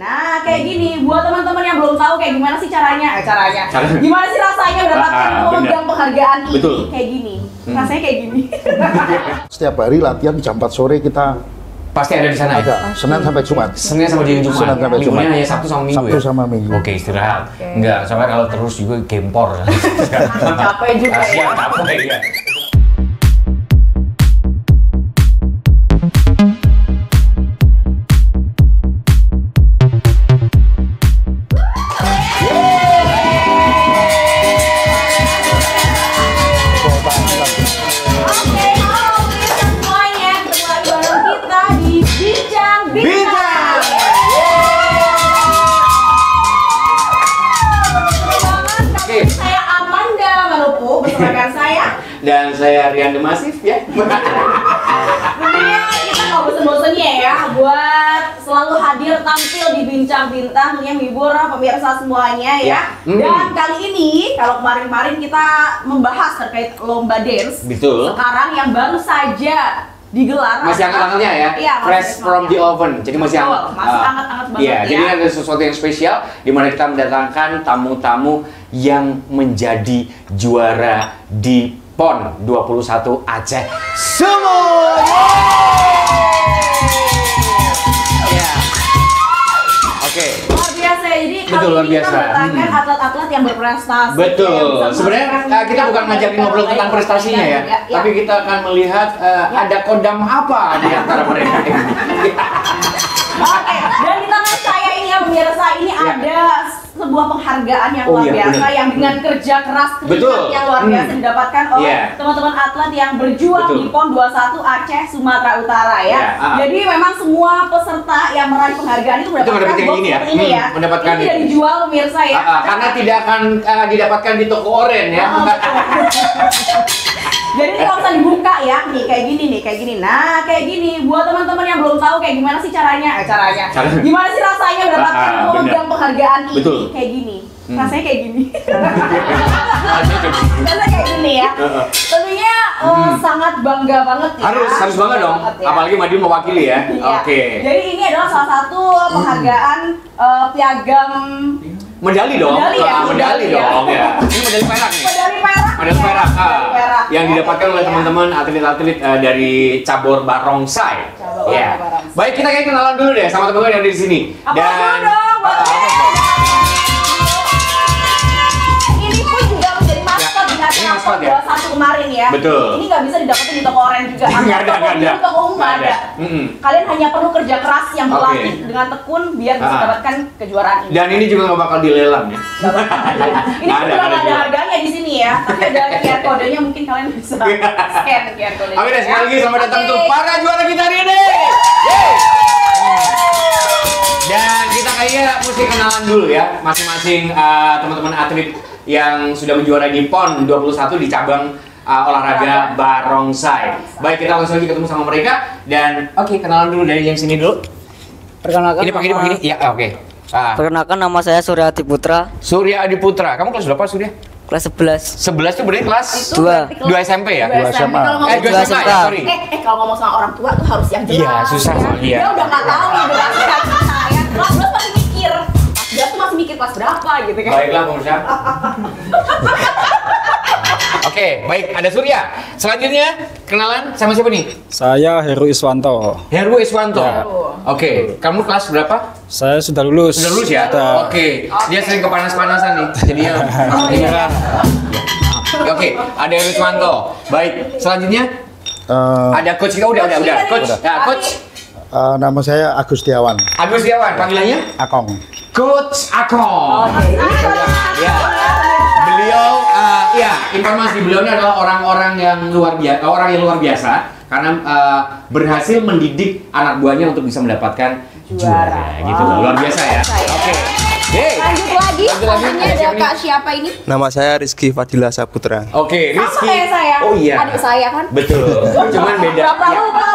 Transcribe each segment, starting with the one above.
Nah, kayak gini, buat teman-teman yang belum tahu kayak gimana sih caranya. Gimana sih rasanya mendapatkan memegang penghargaan ini? Betul. Kayak gini. Rasanya kayak gini. Setiap hari latihan jam 4 sore kita pasti ada di sana ya? ada, Senin sampai Jumat. Senin sampai Jumat. Senin sampai Jumat. Liburnya hanya Sabtu sama Minggu Sabtu ya? sama Minggu. Oke, istirahat. Enggak, soalnya kalau terus juga gempor. Capek juga ya. Capek ya. Dan saya Rian The Massive ya. Tentunya kita nggak bosen-bosennya ya buat selalu hadir tampil di Bincang Bintang yang menghibur pemirsa semuanya ya. Dan kali ini kalau kemarin-kemarin kita membahas terkait lomba dance. Betul. Sekarang yang baru saja digelar. Masih hangat-hangatnya ya? Iya, fresh from the oven. Jadi masih hangat. Masih hangat-hangat banget Iya, ya. jadi ada sesuatu yang spesial di mana kita mendatangkan tamu-tamu yang menjadi juara di PON 21 Aceh Sumut. Ya. Oke. Luar biasa ya. Jadi Betul, kali luar ini biasa. kita mendatangkan atlet-atlet yang berprestasi. Betul. Ya, Sebenarnya kita bukan ngajakin ngobrol tentang prestasinya ya, tapi kita akan melihat ada kodam apa di antara mereka ini. Oke, dan di tangan saya ini ya pemirsa ini ada sebuah penghargaan yang luar biasa yang dengan kerja keras keringat yang luar biasa didapatkan oleh teman-teman atlet yang berjuang di PON 21 Aceh Sumatera Utara ya. Jadi memang semua peserta yang meraih penghargaan itu mendapatkan box seperti ini ya. Mendapatkan ini tidak dijual pemirsa ya. Karena tidak akan didapatkan di toko oren ya. Jadi kalau usah dibuka ya, nih kayak gini. Nah, kayak gini buat teman-teman yang belum tahu kayak gimana sih caranya. Gimana sih rasanya mendapatkan memegang penghargaan ini? Betul. Kayak gini. Rasanya kayak gini. Rasanya kayak gini ya. Tentunya sangat bangga banget ya. Harus bangga dong. Ya. Apalagi Madiun mewakili ya. Oke. Jadi ini adalah salah satu penghargaan piagam medali dong. Medali dong ya. Ini medali perak nih. Medali perak. Yang didapatkan oleh teman-teman atlet-atlet dari cabur barongsai. Ya. Baik, kita kayak kenalan dulu deh sama teman-teman yang ada di sini. Dan ini pun juga menjadi maskot di nasional PON 21 kemarin ya. Betul. Ini nggak bisa didapetin di toko oren juga. Nggak ada. Di toko umum nggak ada. Kalian hanya perlu kerja keras yang berlatih dengan tekun biar bisa mendapatkan kejuaraan ini. Dan ini juga nggak bakal dilelang ya. Ini kebetulan ada harganya di sini ya. Tapi ada QR kodenya, mungkin kalian bisa scan QR kodenya. Oke deh, sekali lagi selamat datang untuk para juara kita hari ini. Dan kita kayaknya mesti kenalan dulu ya, masing-masing teman-teman atlet yang sudah menjuara di PON 21 di cabang olahraga barongsai. Baik, kita langsung aja ketemu sama mereka dan kenalan dulu dari yang sini dulu. Perkenalkan. Ini pakai ini. Ya, oke. Perkenalkan, nama saya Surya Adi Putra. Surya Adi Putra. Kamu kelas berapa, Surya? Kelas 11. 11 tuh berarti kelas 2 SMP ya? 2 SMA. Kalau 2 SMA. Sorry. Kalau ngomong sama orang tua tuh harus yang jelas. Iya, susah soalnya. Dia udah nggak tahu gitu kan. Ya, kelas 12 masih mikir. Dia tuh masih mikir kelas berapa gitu kan. Baiklah, pemirsa. Oke, baik. Ada Surya. Selanjutnya, kenalan sama siapa nih? Saya Heru Iswanto. Heru Iswanto. Ya. Oke, kamu kelas berapa? Saya sudah lulus. Sudah lulus ya? Sudah. Oke. Dia sering kepanas-panasan nih. Jadinya menyerah. Oke, ada Heru Iswanto. Baik, selanjutnya ada coach kita udah. Coach. Ya, coach. Nama saya Agus Setiawan. Agus Setiawan, panggilannya? Akong. Coach Akong. Ya. Beliau, informasi beliau ini adalah orang yang luar biasa karena berhasil mendidik anak buahnya untuk bisa mendapatkan juara. Gitu loh, luar biasa ya. Oke. Lanjut lagi, selanjutnya ada Kak siapa ini? Nama saya Rizky Fadila Saputra. Oke, Sama Rizky. kayak saya. Oh iya. Adik saya kan? Betul. Cuman beda. Lupa.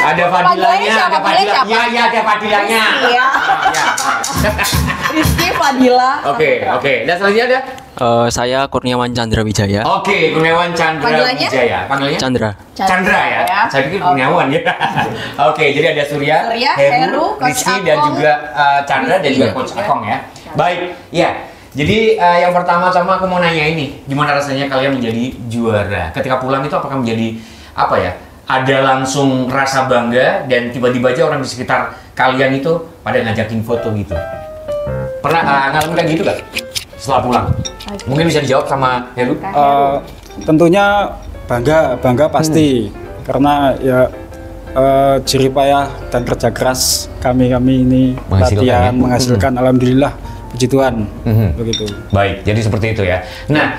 Ada Fadilanya, ada Fadila. Iya, ada Fadilanya. Iya. Rizky Fadila. Oke. Dan selanjutnya ada Saya Kurniawan Chandra Wijaya. Oke, Kurniawan Chandra Panggilannya? Wijaya. Panggilannya? Chandra. Chandra ya? Saya pikir Kurniawan ya. Oke, jadi ada Surya, Heru, Coach Rizky, dan Akong, juga Chandra dan juga Coach Akong ya. Baik, ya. Jadi yang pertama-tama aku mau nanya ini, gimana rasanya kalian menjadi juara? Ketika pulang itu apakah menjadi apa ya? Ada langsung rasa bangga dan tiba-tiba aja orang di sekitar kalian itu pada ngajakin foto gitu. Pernah ngalamin kayak gitu gak? Setelah pulang? Mungkin bisa dijawab sama Heru? Tentunya bangga pasti karena ya jerih payah dan kerja keras kami ini latihan menghasilkan alhamdulillah puji Tuhan begitu. Baik, jadi seperti itu ya. Nah,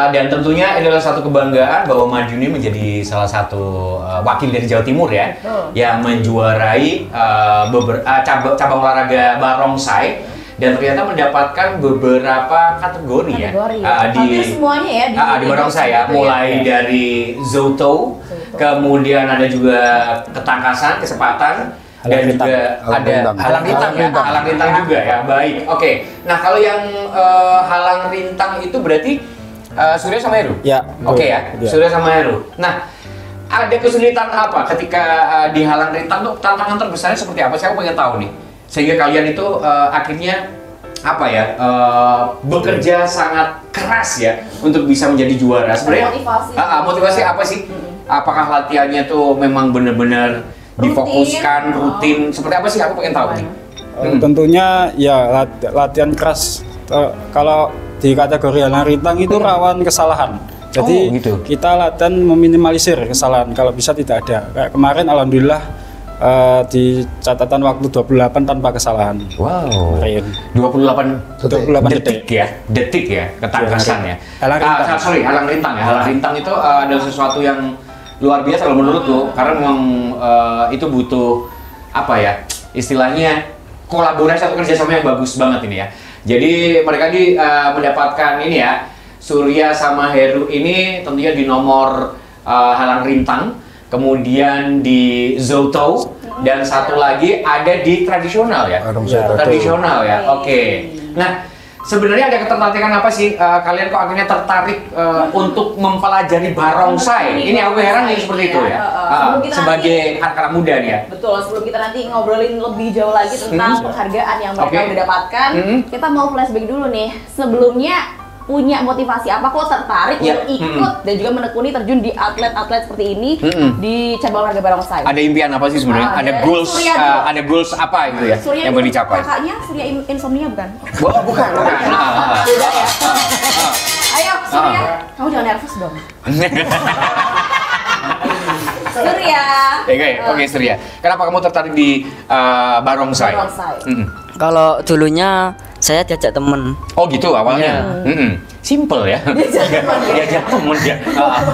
dan tentunya adalah satu kebanggaan bahwa Madiun ini menjadi salah satu wakil dari Jawa Timur ya, yang menjuarai cabang olahraga barongsai dan ternyata mendapatkan beberapa kategori ya hampir semuanya ya di barongsai ya, mulai dari Zoto, kemudian ada juga ketangkasan, kecepatan, dan juga ada halang rintang ya, halang rintang juga ya. Baik, oke. Nah, kalau yang halang rintang itu berarti Surya sama Heru? Ya. Oke ya, Surya sama Heru. Nah, ada kesulitan apa ketika di halang rintang tuh, tantangan terbesarnya seperti apa? Saya pengen tahu nih. Sehingga kalian itu akhirnya apa ya, bekerja sangat keras ya untuk bisa menjadi juara. Sebenarnya motivasi apa sih? Apakah latihannya tuh memang benar-benar difokuskan, rutin, seperti apa sih? Aku pengen tahu nih. Tentunya ya latihan keras. Kalau di kategori halang rintang itu rawan kesalahan. Jadi gitu. kita latihan meminimalisir kesalahan. Kalau bisa tidak ada. Kayak kemarin alhamdulillah di catatan waktu 28 tanpa kesalahan. Wow. 28 detik ya, ketangkasan ya. Halang rintang ya. Halang rintang itu adalah sesuatu yang luar biasa kalau menurutku, karena memang itu butuh apa ya, istilahnya kolaborasi atau kerjasama yang bagus banget ini ya. Jadi mereka mendapatkan ini ya, Surya sama Heru ini tentunya di nomor halang rintang, kemudian di Zoto, dan satu lagi ada di tradisional ya. Tradisional ya. Oke. Nah, sebenarnya ada ketertarikan apa sih kalian kok akhirnya tertarik untuk mempelajari barongsai? Ini aku heran nih seperti itu ya. Sebagai anak-anak muda nih ya. Betul, sebelum kita nanti ngobrolin lebih jauh lagi tentang penghargaan yang mereka udah dapatkan, kita mau flashback dulu nih. Sebelumnya punya motivasi apa kok tertarik untuk ikut dan juga menekuni terjun di atlet-atlet seperti ini di cabang olahraga barongsai? Ada impian apa sih sebenarnya? Ada goals apa gitu ya Surya yang mau dicapai? Kakaknya Surya insomnia bukan? Bukan. Beda ya. Ayo Surya, kamu jangan nervous dong. Surya. Oke, Surya. Kenapa kamu tertarik di barongsai? Kalau dulunya saya diajak temen. Oh gitu awalnya. Simple ya. Diajak temen ya.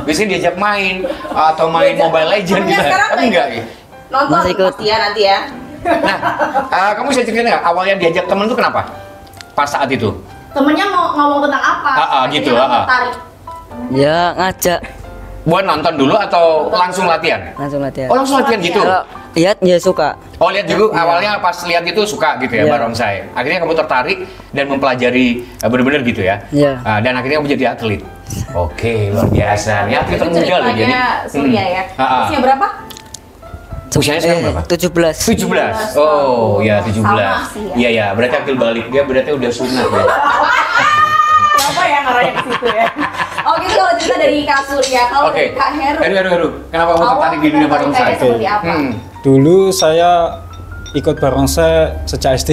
Biasanya diajak main atau main Mobile Legends gitu. Tapi enggak ya. Nonton pasti ya nanti ya. Nah, kamu bisa ceritain nggak awalnya diajak temen tuh kenapa? Pas saat itu? Temennya mau ngomong tentang apa? Gitu. Tertarik. Ya ngajak. Buat nonton dulu atau langsung latihan? Langsung latihan. Oh langsung latihan gitu? Kalau lihat ya suka. Oh lihat juga awalnya pas lihat itu suka gitu ya barongsai. Akhirnya kamu tertarik dan mempelajari benar-benar gitu ya. Dan akhirnya kamu jadi atlet. Oke, luar biasa. Ini atlet termuda loh jadi. Surya ya. Usia berapa? Usianya sekarang berapa? 17. 17. Oh ya 17. Iya ya, berarti akil balik dia berarti udah sunat ya. Kenapa ya ngarahnya ke situ ya? Oke, kalau cerita dari Kak Surya, kalau dari Kak Heru. Heru. Kenapa kamu tertarik di dunia barongsai? Seperti apa? Dulu saya ikut barongsai sejak SD.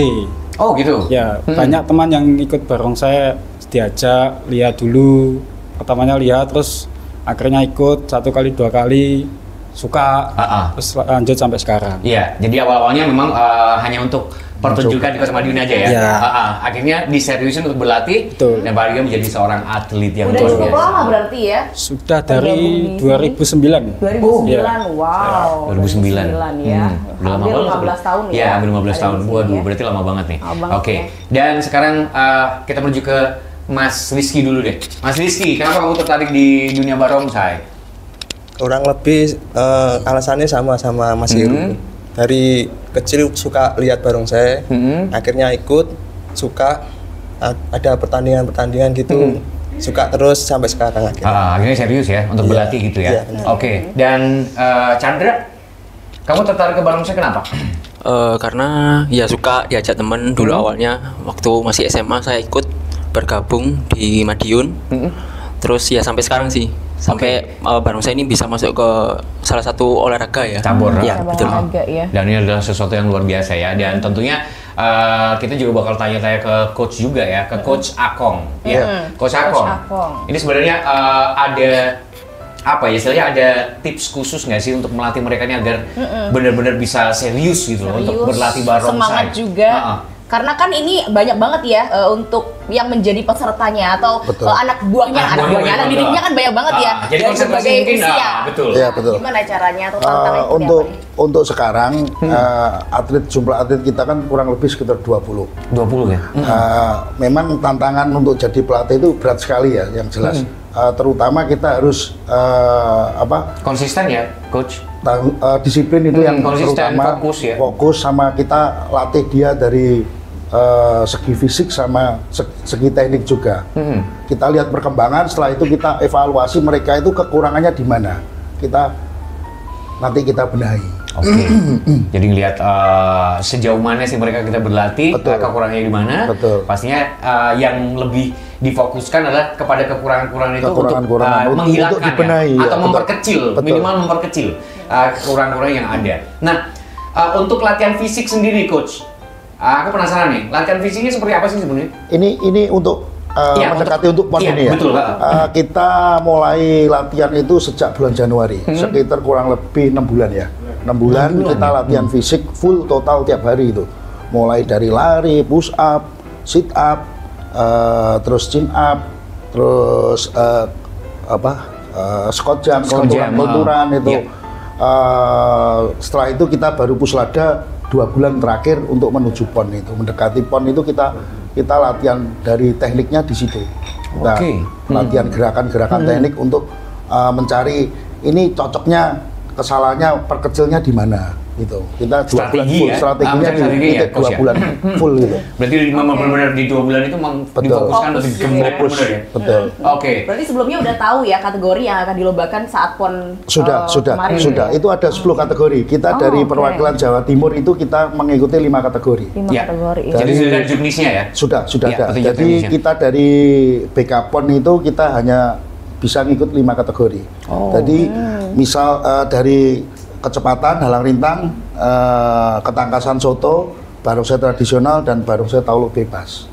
Oh gitu? Ya, banyak teman yang ikut barongsai diajak, lihat dulu. Pertamanya lihat, terus akhirnya ikut 1 kali 2 kali, suka, terus lanjut sampai sekarang. Iya, jadi awal-awalnya memang hanya untuk pertunjukan di Kota Madiun aja ya. Akhirnya diseriusin untuk berlatih. Betul. Dan akhirnya menjadi seorang atlet yang udah cukup lama berarti ya? Sudah dari 2009. 2009, wow. 2009 ya. Udah lama banget. 15 tahun ya. Iya, 15 tahun. Waduh, berarti lama banget nih. Oke. Dan sekarang kita menuju ke Mas Rizky dulu deh. Mas Rizky, kenapa kamu tertarik di dunia barongsai? Kurang lebih alasannya sama Mas Heru. Dari kecil suka lihat barongsai, akhirnya ikut, suka, ada pertandingan gitu. Suka terus sampai sekarang akhirnya. Akhirnya serius ya untuk berlatih gitu ya. Oke. Dan Chandra, kamu tertarik ke barongsai kenapa? Karena ya suka diajak temen dulu awalnya waktu masih SMA saya ikut bergabung di Madiun. Terus ya sampai sekarang sih. Sampai barongsai ini bisa masuk ke salah satu olahraga ya. Cabur. Ya, betul. Ya. Dan ini adalah sesuatu yang luar biasa ya. Dan tentunya kita juga bakal tanya-tanya ke coach juga ya, ke Coach Akong. Ya, Coach Akong. Ini sebenarnya ada apa ya istilahnya, ada tips khusus nggak sih untuk melatih mereka ini agar benar-benar bisa serius gitu loh untuk berlatih barongsai. Semangat juga. Karena kan ini banyak banget ya untuk yang menjadi pesertanya atau anak buahnya, anak didiknya kan banyak banget ya. Jadi dari berbagai usia. Betul. Ya, betul. Gimana caranya atau tantangannya untuk sekarang jumlah atlet kita kan kurang lebih sekitar 20. 20 ya. Memang tantangan untuk jadi pelatih itu berat sekali ya, yang jelas. Terutama kita harus konsisten ya, coach. Disiplin itu yang konsisten, terutama, fokus sama kita latih dia dari segi fisik sama segi teknik juga. Kita lihat perkembangan, setelah itu kita evaluasi mereka itu kekurangannya di mana. Nanti kita benahi. Oke. Jadi ngelihat sejauh mana sih mereka kita berlatih, kekurangannya di mana. Pastinya yang lebih difokuskan adalah kepada kekurangan-kekurangan itu untuk menghilangkan untuk dibenahi, atau memperkecil, minimal memperkecil kekurangan-kekurangan yang ada. Nah, untuk latihan fisik sendiri, coach, aku penasaran nih, latihan fisiknya seperti apa sih sebenarnya? Ini untuk mendekati untuk PON ini ya. Betul, kita mulai latihan itu sejak bulan Januari, sekitar kurang lebih 6 bulan ya. 6 bulan kita latihan fisik full total tiap hari itu. Mulai dari lari, push up, sit up, terus chin up, terus squat jump, konturan itu. Setelah itu kita baru puslada 2 bulan terakhir untuk menuju PON itu. Mendekati PON itu kita latihan dari tekniknya di situ. Kita latihan gerakan-gerakan teknik untuk mencari ini cocoknya, kesalahannya, perkecilnya di mana gitu. Kita 2 bulan full strateginya di 2 bulan full gitu. Berarti benar-benar di 2 bulan itu difokuskan untuk fokus ya. Betul. Oke. Berarti sebelumnya udah tahu ya kategori yang akan dilombakan saat PON sudah. Kemarin. Sudah. Itu ada 10 kategori. Kita dari perwakilan Jawa Timur itu kita mengikuti 5 kategori. 5 kategori. Jadi sudah ada juknisnya ya? Sudah ada. Jadi kita dari BK PON itu kita hanya bisa ngikut 5 kategori. Jadi misal dari kecepatan, halang rintang, ketangkasan soto, barongsai tradisional, dan barongsai tauluk bebas.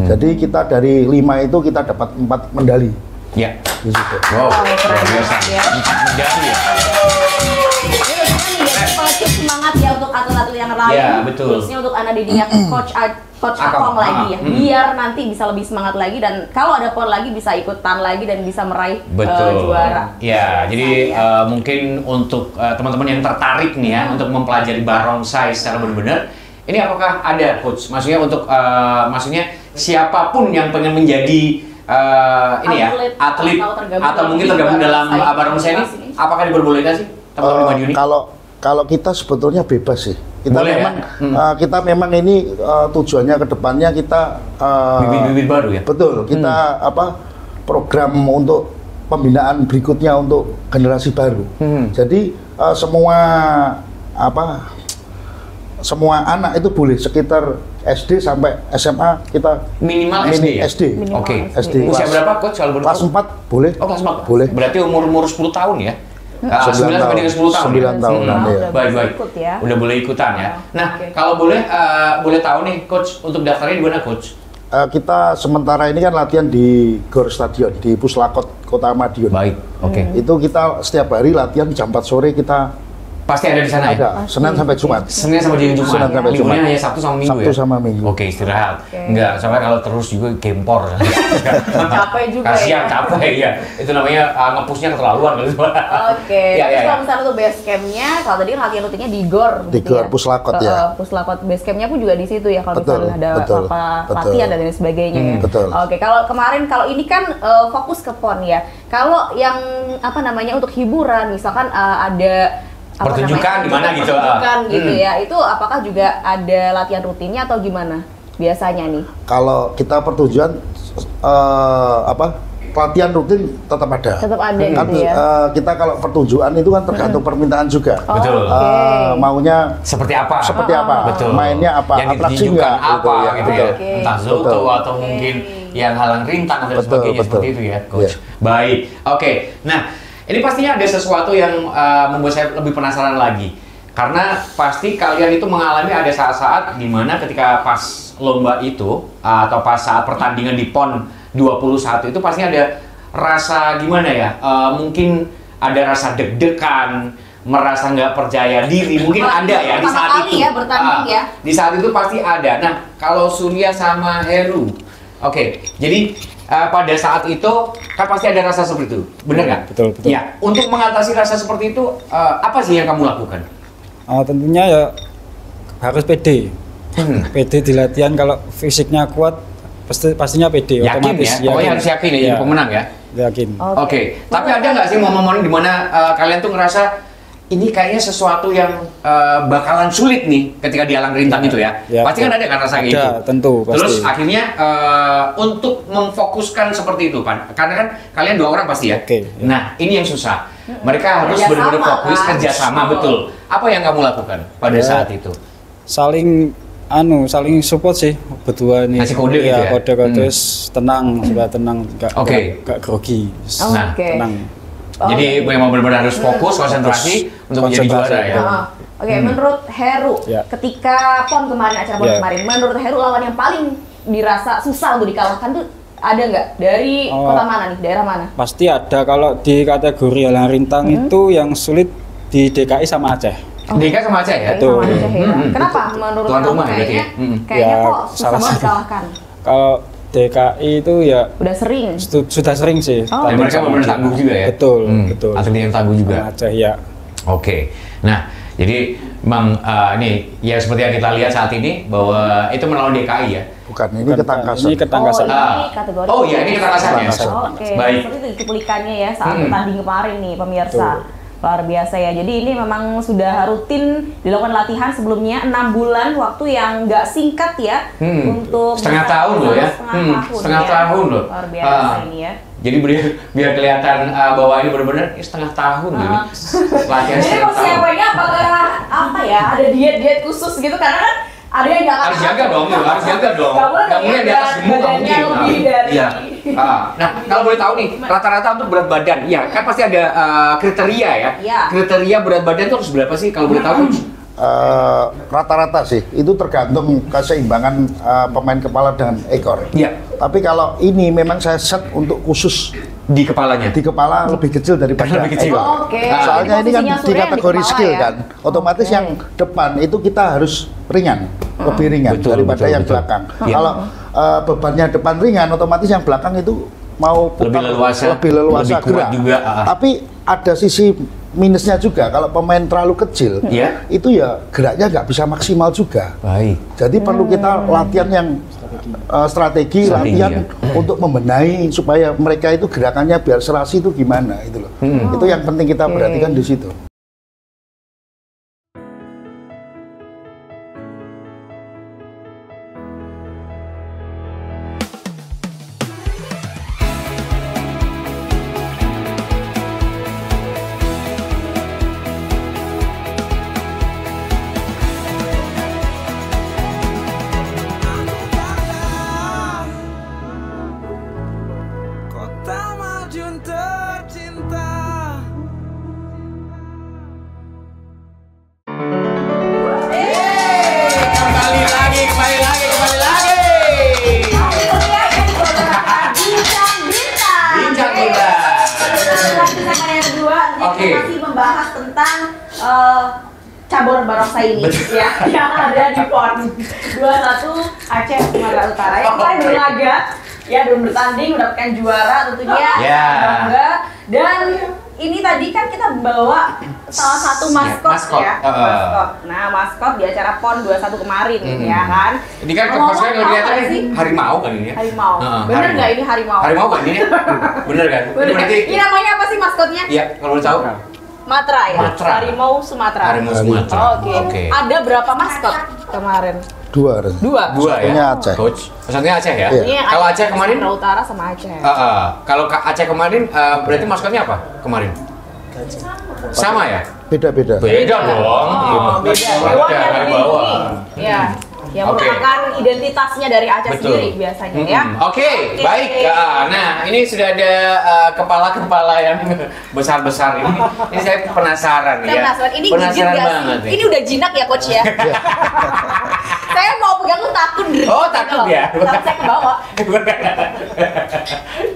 Jadi kita dari 5 itu kita dapat 4 medali. Ya. Di situ. Wow, luar biasa. Medali ya. Semangat ya untuk atlet-atlet yang lain. Ya, betul. Khususnya untuk anak didiknya Coach Akong lagi ya. Biar nanti bisa lebih semangat lagi dan kalau ada PON lagi bisa ikutan lagi dan bisa meraih juara. Ya, jadi mungkin untuk teman-teman yang tertarik nih ya untuk mempelajari barongsai secara benar-benar, ini apakah ada coach? Maksudnya untuk maksudnya siapapun yang pengen menjadi atlet atau mungkin tergabung dalam barongsai ini, apakah diperbolehkan sih? Kalau kita sebetulnya bebas sih. Kita memang ini tujuannya ke depannya kita bibit-bibit baru ya. Betul. Kita program untuk pembinaan berikutnya untuk generasi baru. Jadi semua anak itu boleh sekitar SD sampai SMA kita minimal SD. Oke. SD. Usia berapa coach kalau kelas 4 boleh. Oh, kelas 4. Boleh. Berarti umur 10 tahun ya? 9 sampai dengan 10 tahun. 9 tahunan ya. Baik. Udah boleh ikutan ya. Nah, kalau boleh tahu nih coach, untuk daftarnya di mana coach? Kita sementara ini kan latihan di Gor Stadion di Puslakot Kota Madiun. Baik. Oke. Itu kita setiap hari latihan jam 4 sore kita pasti ada di sana ya? Senin sampai Jumat. Senin sampai Jumat. Senin sampai Jumat. Liburnya hanya Sabtu sama Minggu Sabtu sama Minggu. Oke, istirahat. Enggak, sampai kalau terus juga gempor. Capek juga Kasian, capek ya. Itu namanya nge-pushnya keterlaluan gitu. Oke. Terus kalau misalnya untuk base camp-nya, kalau tadi latihan rutinnya di GOR. Di GOR Puslakot ya. Puslakot base camp-nya pun juga di situ ya kalau misalnya ada latihan dan lain sebagainya ya. Betul. Oke, kalau ini kan fokus ke PON ya. Kalau yang untuk hiburan misalkan ada pertunjukan di mana gitu. Pertunjukan gitu ya. Itu apakah juga ada latihan rutinnya atau gimana? biasanya nih? Kalau kita pertujuan pelatihan rutin tetap ada. Tetap ada Kan, gitu ya. kita kalau pertujuan itu kan tergantung permintaan juga. Betul. Maunya Seperti apa? seperti apa? Betul. Mainnya apa? Yang Atraksi ditunjukkan nggak? apa gitu ya? Oke. Entah zoto Betul. atau mungkin yang halang rintang dan Betul, sebagainya betul. seperti itu ya, Coach. Iya. Baik. Oke. Nah, ini pastinya ada sesuatu yang membuat saya lebih penasaran lagi. Karena pasti kalian itu mengalami ada saat-saat di mana ketika pas lomba itu atau pas saat pertandingan di PON 21 itu pasti ada rasa gimana ya? Mungkin ada rasa deg-degan, merasa nggak percaya diri, mungkin ada ya di saat itu. Ya, bertanding ya. Di saat itu pasti ada. Nah, kalau Surya sama Heru, oke. Jadi pada saat itu kan pasti ada rasa seperti itu, benar nggak? Betul, betul. Ya. Untuk mengatasi rasa seperti itu, apa sih yang kamu lakukan? Tentunya ya harus pede. Pede di latihan, kalau fisiknya kuat pastinya pede. Yakin otomatis ya, pokoknya harus yakin ya, jadi pemenang ya. Yakin. Oke. Tapi ada nggak sih momen-momen di mana kalian tuh ngerasa ini kayaknya sesuatu yang bakalan sulit nih ketika di alang rintang itu ya? Ya, Pasti kan ada kan rasa kayak ada, gitu. tentu, pasti. Terus akhirnya untuk memfokuskan seperti itu, Pan. Karena kan kalian 2 orang pasti ya. Oke, ya. Nah, ini yang susah. Mereka harus Kerjasama, benar-benar fokus, kan? kerjasama, betul. Apa yang kamu lakukan pada Ya. saat itu? Saling support sih berdua nih. Ngasih kode gitu ya? Kode-kode tenang, supaya tenang, Oke. nggak grogi. Nah, Oke. Tenang. Jadi memang benar-benar harus fokus, konsentrasi untuk menjadi Konsentrasi, juara ya. betul. Oke, menurut Heru, Ya. ketika PON kemarin, acara PON Ya. kemarin, menurut Heru lawan yang paling dirasa susah untuk dikalahkan tuh ada nggak? Dari kota mana nih? Daerah mana? Pasti ada. Kalau di kategori halang rintang itu yang sulit di DKI sama Aceh. DKI sama Aceh ya? Betul. Sama Aceh ya. Kenapa menurut Tuan kamu rumah berarti kayaknya, ya? kayaknya Ya, kok susah salah banget satu. dikalahkan? Kalau DKI itu ya Udah sering? sudah sering sih. Oh. Dan mereka benar-benar tangguh juga ya? Betul, betul. Atlet yang tangguh juga. Sama Aceh ya. Oke. Nah, jadi Bang, ini ya seperti yang kita lihat saat ini bahwa itu melawan DKI ya? Bukan, ini Bukan, ketangkasan. ini ketangkasan. ini kategori. Oh iya, ini ketangkasan ya? Oke, Baik. seperti itu cuplikannya ya saat pertanding kemarin nih pemirsa. Luar biasa ya. Jadi ini memang sudah rutin dilakukan latihan sebelumnya 6 bulan, waktu yang nggak singkat ya untuk Setengah tahun loh ya? Setengah tahun loh. Luar biasa ini ya. Jadi biar kelihatan bahwa ini benar-benar setengah tahun loh ini. Latihan Jadi setengah tahun. persiapannya apakah apa ya? Ada diet khusus gitu karena kan ada yang nggak Harus jaga dong, harus jaga dong. Nggak boleh Nggak mungkin di atas gemuk, nggak badannya mungkin. lebih dari- Iya. Nah, kalau boleh tahu nih, rata-rata untuk berat badan, ya kan pasti ada kriteria ya. Iya. Kriteria berat badan itu harus berapa sih kalau boleh tahu? Rata-rata sih, itu tergantung keseimbangan pemain kepala dengan ekor. Iya. Tapi kalau ini memang saya set untuk khusus Di kepalanya. di kepala lebih kecil daripada Lebih kecil. ekor. Oke. Soalnya Jadi ini kan posisinya di Surya yang di kategori kepala skill ya? kan, otomatis Oke. yang depan itu kita harus ringan, lebih ringan Betul, daripada betul, yang betul. belakang. Iya. Kalau bebannya depan ringan, otomatis yang belakang itu mau putar Lebih leluasa, lebih kuat gerak. juga, Tapi ada sisi minusnya juga, kalau pemain terlalu kecil, Iya. itu ya geraknya nggak bisa maksimal juga. Baik. Jadi perlu kita latihan yang strategi, latihan ya. untuk membenahi supaya mereka itu gerakannya biar serasi itu gimana itu loh. Itu yang penting kita perhatikan di situ. Kota Madiun tercinta. Kembali lagi. Bincang Bintang. Sama yang kedua, Oke. kita masih membahas tentang cabur barongsai ini ya, yang ada di PON 21 Aceh Sumatera Utara. Yang kemarin berlaga, ya belum bertanding, mendapatkan juara tentunya. Ya. Bangga. Dan ini tadi kan kita bawa salah satu maskot, Maskot. ya. Maskot. Nah, maskot di acara PON 21 kemarin ya kan. Ini kan Ngomong-ngomong, maksudnya kalau apa kelihatan sih? harimau kan ini ya? Harimau. Heeh, Bener harimau. nggak ini harimau? Harimau kan ini? Bener kan? Ini Bener. berarti Ini namanya apa sih maskotnya? iya, kalau boleh tahu. Sumatera ya? Sumatera. Harimau Sumatera. Harimau Sumatera. Oke. Ada berapa maskot kemarin? Dua. Dua Satunya ya. Aceh. Coach. Satunya Aceh ya. Iya. Kalau Aceh kemarin Sumatera Utara sama Aceh. kalau Aceh kemarin berarti maskotnya apa kemarin? Sama ya? Beda-beda. Beda dong. Oh, beda. Hewan yang Dari ini. bawah. Ya. Yang Oke. merupakan identitasnya dari Aceh Betul. sendiri biasanya ya. Oke, baik. Nah, ini sudah ada kepala-kepala yang besar-besar ini. Ini saya penasaran Saya ya. penasaran, ini Penasaran gigit nggak banget sih? nih. Ini udah jinak ya coach ya? Saya mau pegang tuh takut. Oh, takut ya? Takut saya ke bawah.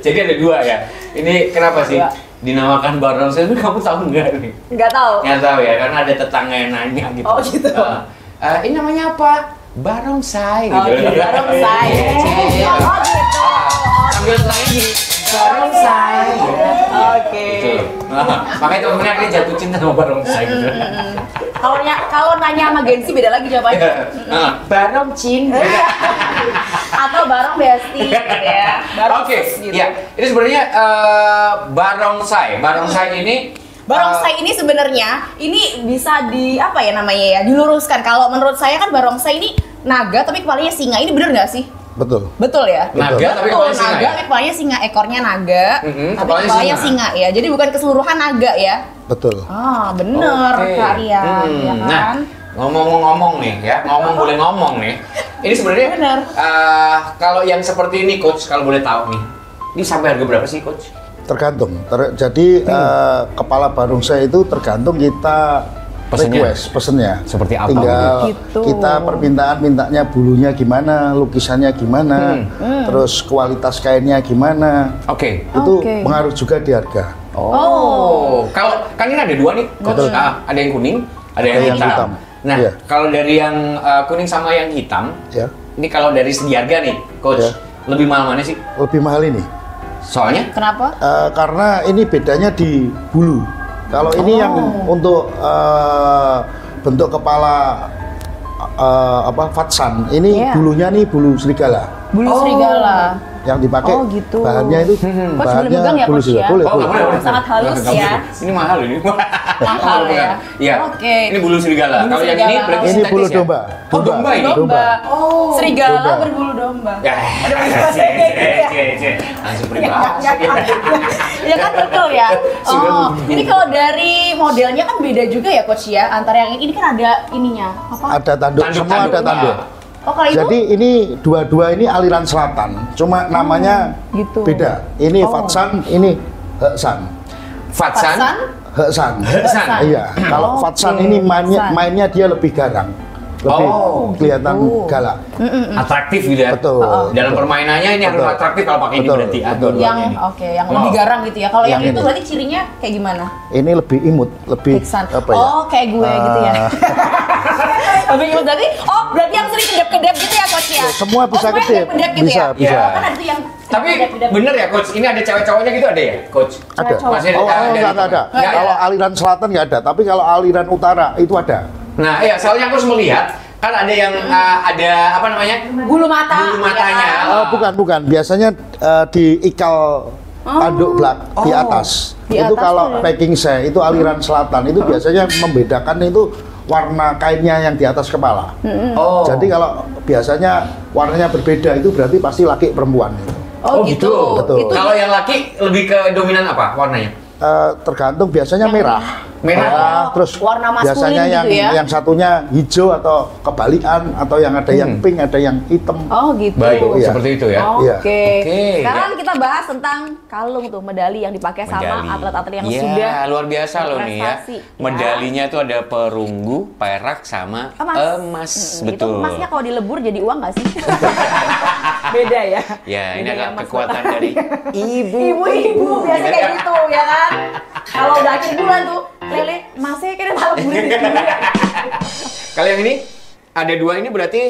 Jadi ada dua ya. Ini kenapa sih dinamakan barongsai itu kamu tahu nggak nih? Nggak tahu. Nggak tahu ya, karena ada tetangga yang nanya gitu. Oh, gitu. Ini namanya apa? Barongsai Oh, gitu. gitu. Barongsai. Oh, gitu. Sambil lagi barongsai. Oke. Gitu. Makanya temennya akhirnya jatuh cinta sama barongsai gitu. Kalau nanya sama Gensi beda lagi jawabannya. Barongsai. Atau barong besti gitu ya. Barong Oke, gitu. ya. Ini sebenarnya barongsai. Barongsai ini Barongsai ini sebenarnya ini bisa di apa ya namanya ya diluruskan. Kalau menurut saya kan barongsai ini naga tapi kepalanya singa. Ini bener nggak sih? Betul. Betul ya? naga tapi Betul, kepalanya singa naga ya? tapi kepalanya singa, ekornya naga, tapi kepalanya kepalanya singa. singa ya. Jadi bukan keseluruhan naga ya. Betul. Ah, bener Oke. Kak Rian, ya Nah, kan? ngomong-ngomong nih ya, boleh ngomong nih. Ini sebenarnya Bener. kalau yang seperti ini coach, kalau boleh tahu nih, ini sampai harga berapa sih coach? Tergantung. Jadi kepala barongsai itu tergantung kita Pesennya. request pesennya. Seperti apa? Tinggal Gitu. kita permintaan mintanya bulunya gimana, lukisannya gimana, terus kualitas kainnya gimana. Oke. Itu Oke. pengaruh juga di harga. Oh, kalau kan ini ada dua nih, coach. Ada yang kuning, ada yang Ada yang hitam. hitam. Nah, Iya. kalau dari yang kuning sama yang hitam, Ya, ini kalau dari segi harga nih, coach, Ya. lebih mahal mana sih? lebih mahal ini. Soalnya? Kenapa? Karena ini bedanya di bulu. Kalau ini yang untuk bentuk kepala fatsan, ini Iya. bulunya nih bulu serigala. Bulu serigala. Yang dipakai Oh, gitu. bahannya itu Coach boleh bahannya megang ya, bulu Coach, serigala. ya? Boleh, Oh, boleh. nggak boleh. Sangat halus Nggak ya. boleh. Ini mahal ini. Mahal ya? Iya. Oke. Ini bulu serigala. Bulu Kalau yang ini serigala. berarti Ini sintetis bulu ya? domba. Oh, domba ini. Domba. Serigala Domba. berbulu domba. Ya, langsung peribahasa. Ya kan betul ya. Oh, ini kalau dari modelnya kan beda juga ya coach ya. Antara yang ini kan ada ininya apa? Ada tanduk, semua ada tanduk. Oh kalau itu Jadi ini dua-dua ini aliran selatan, cuma namanya gitu. beda. Ini fatsan, ini heksan. Fatsan, Fatsan, Heksan. Iya. Kalau fatsan ini Fatsan. mainnya dia lebih garang, lebih kelihatan galak. atraktif gitu ya. Betul. Dalam permainannya ini harus Betul. atraktif kalau pakai ini Betul. berarti. Betul. yang yang lebih garang gitu ya. Kalau yang Yang itu ini. berarti cirinya kayak gimana? Ini lebih imut, lebih Heksan. apa ya? Oh kayak gue gitu ya. Lebih imut berarti. Oh berarti yang sering kedap-kedap gitu ya coach ya? Semua bisa semuanya kedap. kedap gitu Bisa, ya? bisa. Oh, kan ada tuh yang Tapi kedap-kedap. bener ya coach, ini ada cewek-cowoknya gitu ada ya coach? Ada. Cowok. Masih Oh, ada nggak ada. Nggak ada. Kalau aliran selatan nggak ada, tapi kalau aliran utara itu ada. Nah, iya soalnya aku harus melihat kan ada yang ada apa namanya? Bulu mata. Bulu matanya. ya. Bukan. Biasanya di ikal tanduk belak di Oh. atas. Di Itu atas kalau tuh ya? packing saya itu aliran selatan itu biasanya membedakan itu warna kainnya yang di atas kepala. Oh. Jadi kalau biasanya warnanya berbeda itu berarti pasti laki perempuan itu. Oh, gitu. Betul. Itu Kalau yang laki lebih ke dominan apa warnanya? Tergantung biasanya merah. Merah. Terus warna maskulin biasanya gitu ya? yang satunya hijau atau kebalikan atau yang ada yang pink, ada yang hitam. Oh gitu. Baik, Iya. seperti itu ya. Oke. Iya. Oke, Sekarang ya. kita bahas tentang kalung tuh, medali yang dipakai sama Medali. atlet-atlet yang Iya, sudah luar biasa loh nih ya. berprestasi, ya. Medalinya tuh ada perunggu, perak sama emas. Itu Betul. emasnya kalau dilebur jadi uang nggak sih? Beda ya. Ya, ini Beda adalah emas kekuatan bapak. dari ibu. Ibu-ibu biasa kayak gitu ya kan. Kalau udah akhir bulan tuh, Lele, masnya kayaknya taruh bulan di dulu ya. Kalau yang ini ada dua ini berarti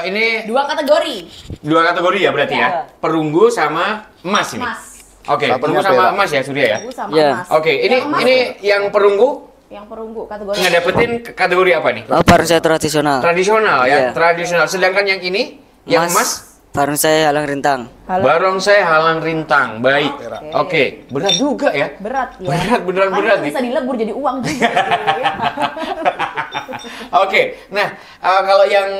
ini Dua kategori. dua kategori ya berarti ya. Ya. Perunggu sama emas ini. Emas. Oke, Satunya perunggu sama perak. emas ya Surya ya. Ibu sama Iya. emas. Oke, ini Yang emas ini yang perunggu yang perunggu kategori. ngedapetin kategori apa nih? Oh, barongsai tradisional. Tradisional ya, Iya. tradisional. Sedangkan yang ini yang Emas. emas Barongsai Halang Rintang. Barongsai Halang Rintang. Baik. Oke. Berat juga ya? Berat ya. Berat, beneran berat nih. Bisa dilebur jadi uang juga. Oke. Nah, kalau yang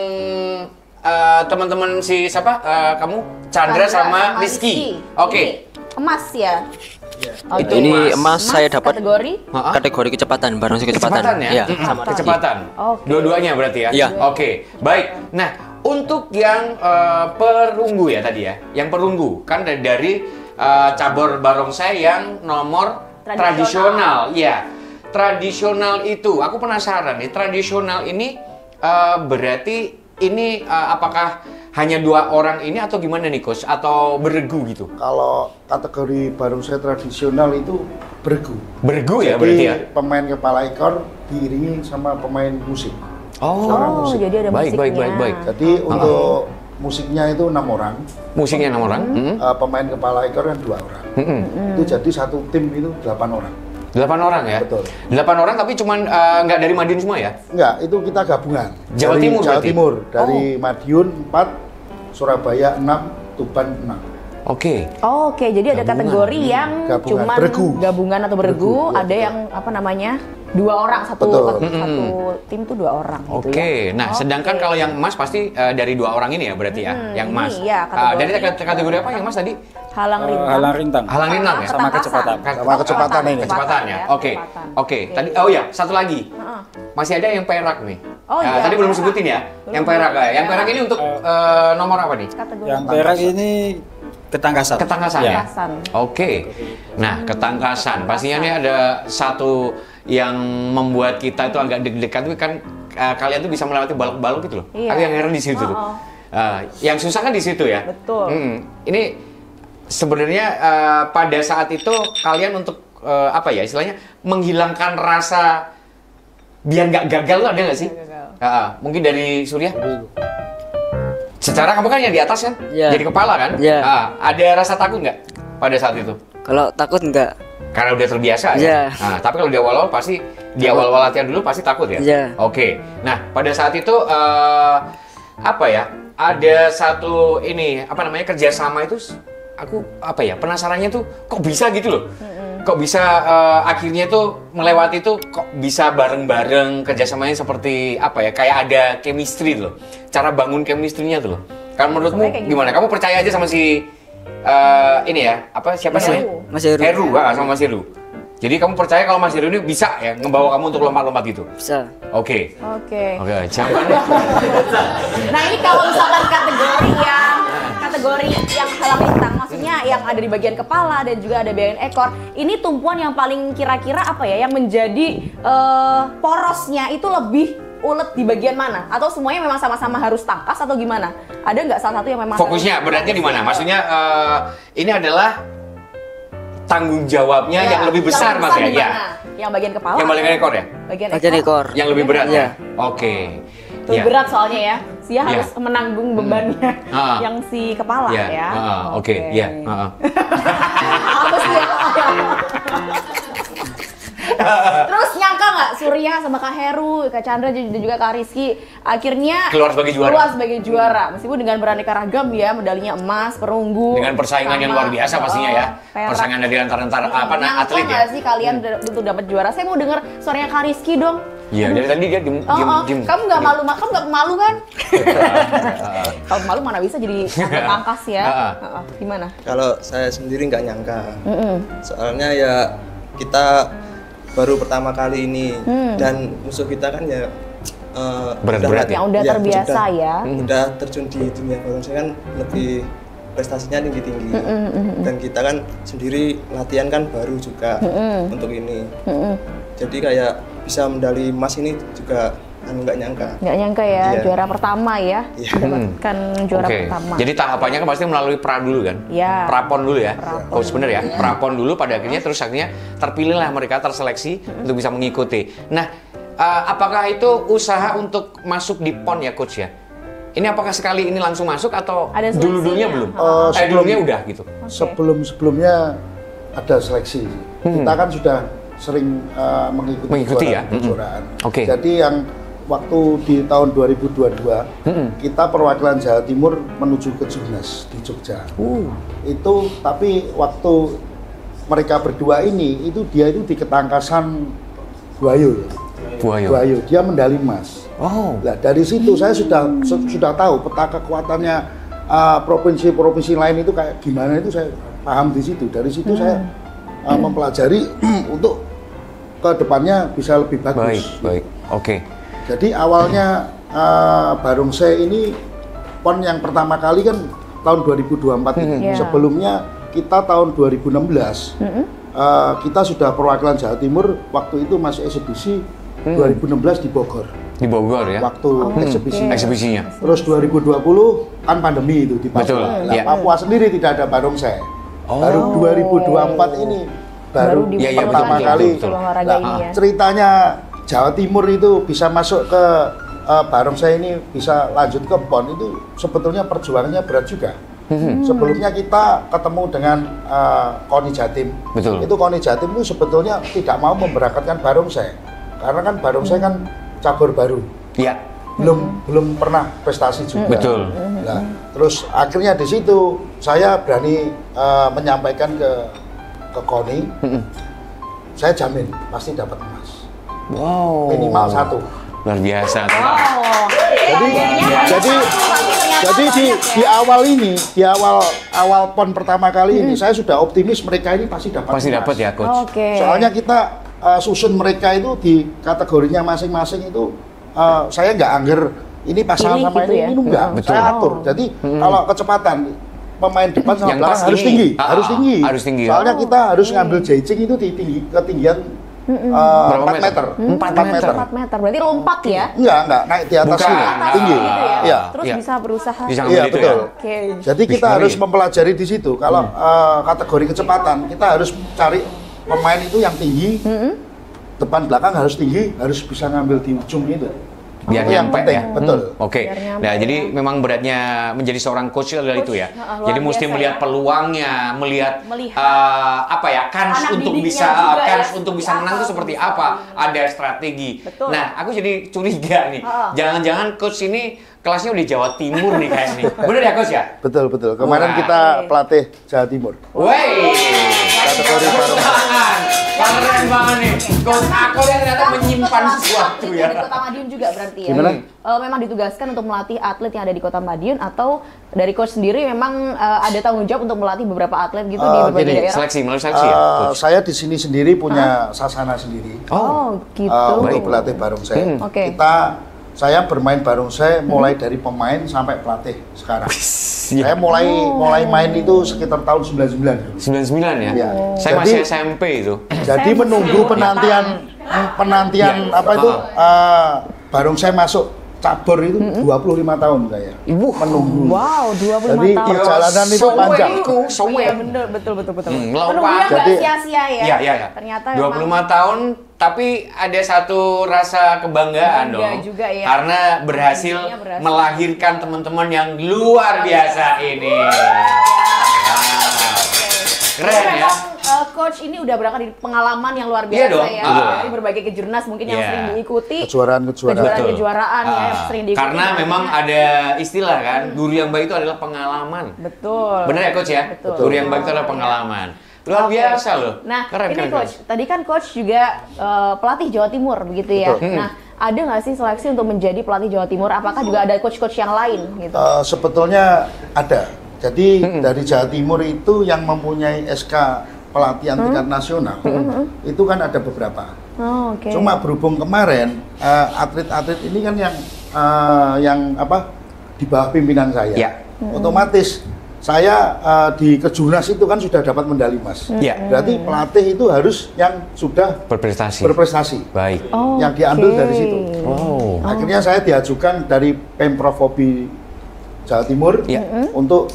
teman-teman si siapa? Kamu Chandra sama Rizky. Oke. Emas ya. Itu ini emas saya dapat kategori kecepatan, barongsai kecepatan. Ya? Sama kecepatan. Oke. Dua-duanya berarti ya? Iya. Oke, baik. Nah, untuk yang perunggu ya tadi ya, yang perunggu kan dari cabur barongsai yang nomor tradisional. Ya, tradisional itu, aku penasaran nih, tradisional ini berarti ini apakah hanya 2 orang ini atau gimana nih Coach? Atau beregu gitu? Kalau kategori barongsai tradisional itu beregu. Beregu ya jadi, berarti ya? Pemain kepala ekor diiringi sama pemain musik. Oh, musik. jadi ada musiknya. Baik. Jadi untuk musiknya itu 6 orang. Musiknya 6 orang? Pemain kepala ekor kan 2 orang. Itu jadi satu tim itu 8 orang. 8 orang ya? Betul. 8 orang tapi cuman nggak dari Madiun semua ya? Enggak, itu kita gabungan. Jawa Timur Jawa berarti? Timur. Dari Madiun 4, Surabaya 6, Tuban 6. Oke. Oke, jadi ada kategori yang Gabungan. cuman Beregu. gabungan atau beregu, Beregu, ya, ada yang apa namanya? 2 orang, satu tim tuh 2 orang gitu Oke, ya. nah sedangkan kalau yang emas pasti dari 2 orang ini ya berarti ya, yang ini emas. ya, Dari kategori apa yang emas tadi? Halang Rintang. Halang Rintang. Halang Rintang ya? Sama kecepatan. Sama kecepatan ini. Kecepatan ya? Oke. Kecepatan. Oke, tadi oh ya, satu lagi. Masih ada yang perak nih. Oh iya. Tadi belum sebutin ya. Yang perak ya. Yang perak ini untuk nomor apa nih? Kategori Yang perak ini ketangkasan. Ketangkasan ya? Ketangkasan. Oke. Nah, ketangkasan. Pastinya ini ada satu yang membuat kita itu agak deg-degan tapi kan kalian tuh bisa melewati balok-balok gitu loh. Iya. Aku yang heran di situ tuh. Yang susah kan di situ ya. Betul. Ini sebenarnya pada saat itu kalian untuk apa ya istilahnya menghilangkan rasa biar nggak gagal tuh ada nggak sih? Mungkin dari Surya. Secara kamu kan yang di atas kan, jadi kepala kan? Ada rasa takut nggak pada saat itu? Kalau takut enggak? Karena udah terbiasa ya. Tapi kalau di awal-awal pasti di awal-awal latihan dulu pasti takut ya. Oke. Nah pada saat itu apa ya? Ada satu ini apa namanya kerjasama itu aku apa ya penasarannya tuh kok bisa gitu loh. Kok bisa akhirnya tuh melewati itu kok bisa bareng-bareng kerjasamanya seperti apa ya kayak ada chemistry loh. Cara bangun chemistry-nya tuh loh. Kan menurutmu gimana? Kamu percaya aja sama si ini ya apa siapa sih? Mas Heru. Heru, sama Mas Heru. Jadi kamu percaya kalau Mas Heru ini bisa ya ngebawa kamu untuk lompat-lompat gitu? Bisa. Oke. Jangan. Nah ini kalau misalkan kategori yang halang rintang, maksudnya yang ada di bagian kepala dan juga ada bagian ekor, ini tumpuan yang paling kira-kira apa ya, yang menjadi porosnya itu lebih ulet di bagian mana? Atau semuanya memang sama-sama harus tangkas atau gimana? Ada nggak salah satu yang memang fokusnya beratnya di mana? Maksudnya ini adalah tanggung jawabnya yang lebih besar mas ya? Ya. Yang bagian kepala? Yang bagian ekor ya? Bagian ekor. Yang lebih berat ya? Oke. Lebih berat soalnya ya. Dia harus menanggung bebannya yang si kepala ya. Oke. Iya. Apa sih ya? Terus nyangka nggak Surya sama Kak Heru, Kak Chandra dan juga Kak Rizky akhirnya keluar sebagai juara. Meskipun dengan beraneka ragam ya, medalinya emas, perunggu. Dengan persaingan yang luar biasa pastinya ya. Persaingan dari antara apa atlet ya. Nyangka nggak sih kalian untuk dapat juara? Saya mau dengar suaranya Kak Rizky dong. Iya, dari tadi dia diem. Kamu nggak malu, kamu nggak malu kan? Kalau malu mana bisa jadi angkas ya? Gimana? Kalau saya sendiri nggak nyangka. Soalnya ya kita baru pertama kali ini dan musuh kita kan ya berat-berat yang udah terbiasa ya. Udah terjun di dunia barongsai kan lebih prestasinya tinggi-tinggi. Dan kita kan sendiri latihan kan baru juga untuk ini. Jadi kayak bisa medali emas ini juga nggak nyangka. Nggak nyangka ya, juara pertama ya. Mendapatkan juara pertama. Jadi tahapannya kan pasti melalui pra dulu kan? Iya. Prapon dulu ya. Coach bener ya. Prapon dulu pada akhirnya terus akhirnya terpilihlah mereka terseleksi untuk bisa mengikuti. Nah, apakah itu usaha untuk masuk di PON ya coach ya? Ini apakah sekali ini langsung masuk atau dulu-dulunya belum? Sebelumnya udah gitu. Sebelum-sebelumnya ada seleksi. Kita kan sudah sering mengikuti ya kejuaraan. Oke. Jadi yang waktu di tahun 2022 kita perwakilan Jawa Timur menuju ke Jurnas di Jogja. Itu tapi waktu mereka berdua ini dia itu di ketangkasan buayo. Dia medali emas. Nah, dari situ saya sudah tahu peta kekuatannya provinsi-provinsi lain itu kayak gimana, itu saya paham di situ. Dari situ saya mempelajari untuk ke depannya bisa lebih bagus. Baik. Oke. Jadi awalnya Barongsai ini PON yang pertama kali kan tahun 2024 ini. Sebelumnya kita tahun 2016 kita sudah perwakilan Jawa Timur, waktu itu masih eksebisi 2016 di Bogor. Di Bogor ya? Waktu eksebisinya. Terus 2020 kan pandemi itu di Papua. Papua sendiri tidak ada Barongsai. Baru 2024 ini baru pertama kali. Ceritanya Jawa Timur itu bisa masuk ke Barongsai ini, bisa lanjut ke PON itu sebetulnya perjuangannya berat juga. Sebelumnya kita ketemu dengan KONI Jatim. Itu KONI Jatim itu sebetulnya tidak mau memberangkatkan Barongsai karena kan Barongsai kan cabur baru. Belum pernah prestasi juga. Nah, terus akhirnya di situ saya berani menyampaikan ke KONI, saya jamin pasti dapat emas. Minimal 1. Luar biasa. Jadi di awal ini, di awal PON pertama kali ini, saya sudah optimis mereka ini pasti dapat. Pasti dapat ya, Coach. Soalnya kita susun mereka itu di kategorinya masing-masing itu, saya nggak angger ini pasal sama gitu ini enggak. Saya atur. Jadi kalau kecepatan pemain depan sama belakang harus tinggi. Soalnya kita harus ngambil jajing itu di ketinggian 4 meter. 4 meter. Berarti lompat ya? Enggak naik di atas tinggi. Iya. Terus bisa berusaha. Iya, betul. Jadi kita harus mempelajari di situ. Kalau kategori kecepatan, kita harus cari pemain itu yang tinggi. Depan belakang harus tinggi, harus bisa ngambil di ujung itu. Biar nyampe ya. Betul. Oke. Nah, jadi memang beratnya menjadi seorang coach adalah itu ya. Jadi mesti melihat peluangnya, melihat kans untuk bisa menang itu seperti apa, ada strategi. Nah, aku jadi curiga nih. Jangan-jangan coach ini kelasnya udah Jawa Timur nih kayak nih. Bener ya, Coach ya? Betul. Kemarin kita pelatih Jawa Timur. Kategori keren banget nih. Coach aku ternyata menyimpan sesuatu ya. Di Kota Madiun juga berarti ya. Gimana? Memang ditugaskan untuk melatih atlet yang ada di Kota Madiun, atau dari coach sendiri memang ada tanggung jawab untuk melatih beberapa atlet gitu di berbagai daerah? Melalui seleksi ya, Coach? Saya di sini sendiri punya sasana sendiri. Gitu. Untuk pelatih Barongsai. Saya bermain Barongsai mulai dari pemain sampai pelatih sekarang. Saya mulai main itu sekitar tahun 99. 99 ya? Saya masih SMP itu. Jadi menunggu penantian Barongsai masuk cabur itu 25 tahun saya. Menunggu. Wow, 25 Jadi tahun. perjalanan itu panjang. Betul. Menunggunya nggak sia-sia ya. Iya. Ternyata 25 tahun, tapi ada satu rasa kebanggaan dong. Juga ya. Karena berhasil melahirkan teman-teman yang luar biasa ini. Keren ya. Coach ini udah berangkat di pengalaman yang luar biasa ya. Dari berbagai kejurnas mungkin yang sering diikuti. Kejuaraan ya, sering diikuti. Karena memang ada istilah kan, guru yang baik itu adalah pengalaman. Betul. Bener ya, Coach ya? Guru yang baik itu adalah pengalaman. Luar biasa loh. Nah, ini Coach, tadi kan Coach juga pelatih Jawa Timur begitu ya. Nah, ada nggak sih seleksi untuk menjadi pelatih Jawa Timur? Apakah juga ada coach-coach yang lain gitu? Sebetulnya ada. Jadi dari Jawa Timur itu yang mempunyai SK pelatihan tingkat nasional itu kan ada beberapa. Cuma berhubung kemarin atlet-atlet ini kan yang di bawah pimpinan saya, otomatis saya di kejurnas itu kan sudah dapat medali emas. Berarti pelatih itu harus yang sudah berprestasi. Baik. Yang diambil dari situ. Akhirnya saya diajukan dari Pemprov Hobi Jawa Timur untuk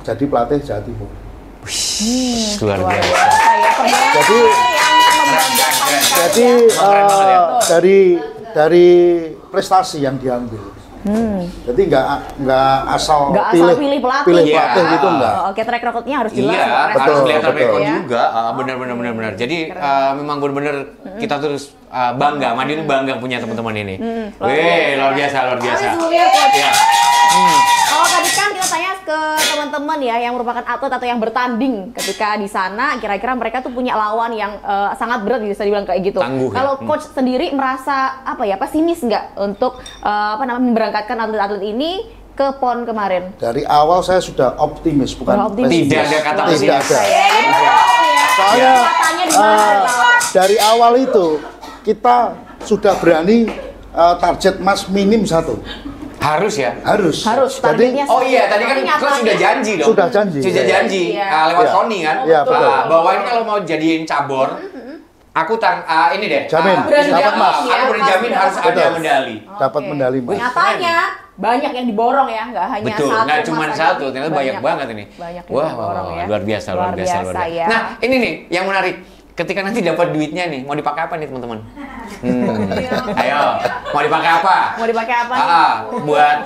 jadi pelatih Jawa Timur. Luar biasa. Jadi dari prestasi yang diambil. Jadi nggak asal pilih pelatih gitu enggak. Oke, track recordnya harus jelas. Iya, harus kelihatan rekor juga. Benar. Jadi memang benar-benar kita terus bangga, Madiun bangga punya teman-teman ini. Luar biasa. Ya. Kalau tadi kan kita tanya ke teman-teman ya yang merupakan atlet atau yang bertanding ketika di sana, kira-kira mereka tuh punya lawan yang sangat berat bisa dibilang kayak gitu. Tangguh, kalau coach sendiri merasa pesimis nggak untuk memberangkatkan atlet-atlet ini ke PON kemarin? Dari awal saya sudah optimis, bukan optimis. Tidak ada kata pesimis. Soalnya dari awal itu kita sudah berani target emas minim 1. Harus ya? Harus. Jadi, tadi kan coach sudah janji dong. Sudah janji. Lewat Sony kan. Iya, betul. Bahwa ini kalau mau jadiin cabur, aku ini deh. Jamin, dapat emas. Aku berjamin harus ada medali. Dapat medali emas. Nyatanya banyak yang diborong ya, nggak hanya Betul, satu. nggak cuma satu, ternyata banyak banget ini. Banyak yang Wah, diborong ya. luar biasa. Ya. Nah, ini nih yang menarik. Ketika nanti dapat duitnya nih, mau dipakai apa nih teman-teman? Ayo, mau dipakai apa? Buat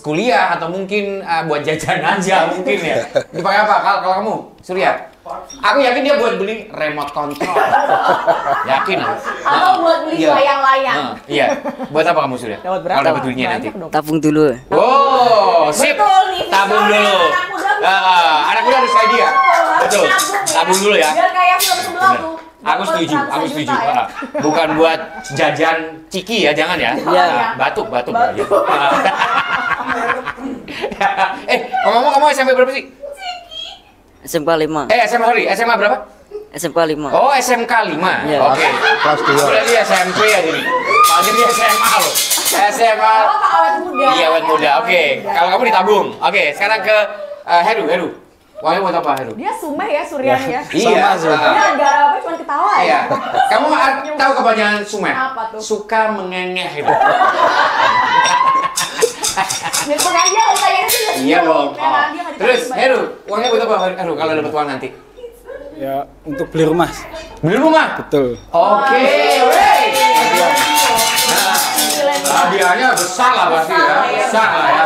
kuliah atau mungkin buat jajan aja mungkin ya. Dipakai apa? Kalau kamu, Surya? Aku yakin dia buat beli remote control. Yakin? Atau buat beli layang-layang. Iya. Buat apa kamu, Surya? Dapat berapa? Kalau dapat duitnya nanti. Tabung dulu. Oh, sip. Tabung dulu. Anak muda harus kayak dia. Betul. Tabung dulu ya. Biar kayak film sebelah tuh. Aku setuju. Ya? Bukan buat jajan ciki ya, jangan ya. Iya. Batuk. Ngomong kamu SMP berapa sih? SMK 5. SMA berapa? SMK 5. Oh, SMK 5. Iya. Oke. Kelas 2. Berarti SMP ya jadi. Kalau dia SMA loh. SMA. Awet muda. Iya, awet muda. Oke. Kalau kamu ditabung. Oke, sekarang ke Heru. Wahyu buat apa, Heru? Dia sumeh ya, Surya ya. Iya. Dia gara apa cuma ketawa ya. Iya. Kamu tahu kepanjangan Sumeh? Apa tuh? Suka mengengeh itu. Itu kan dia kayaknya sih. Iya dong. Terus, Heru, uangnya buat apa, Heru? Kalau dapat uang nanti? Ya, untuk beli rumah. Beli rumah? Betul. Oke, wey. Hadiahnya besar lah pasti ya. Besar lah ya.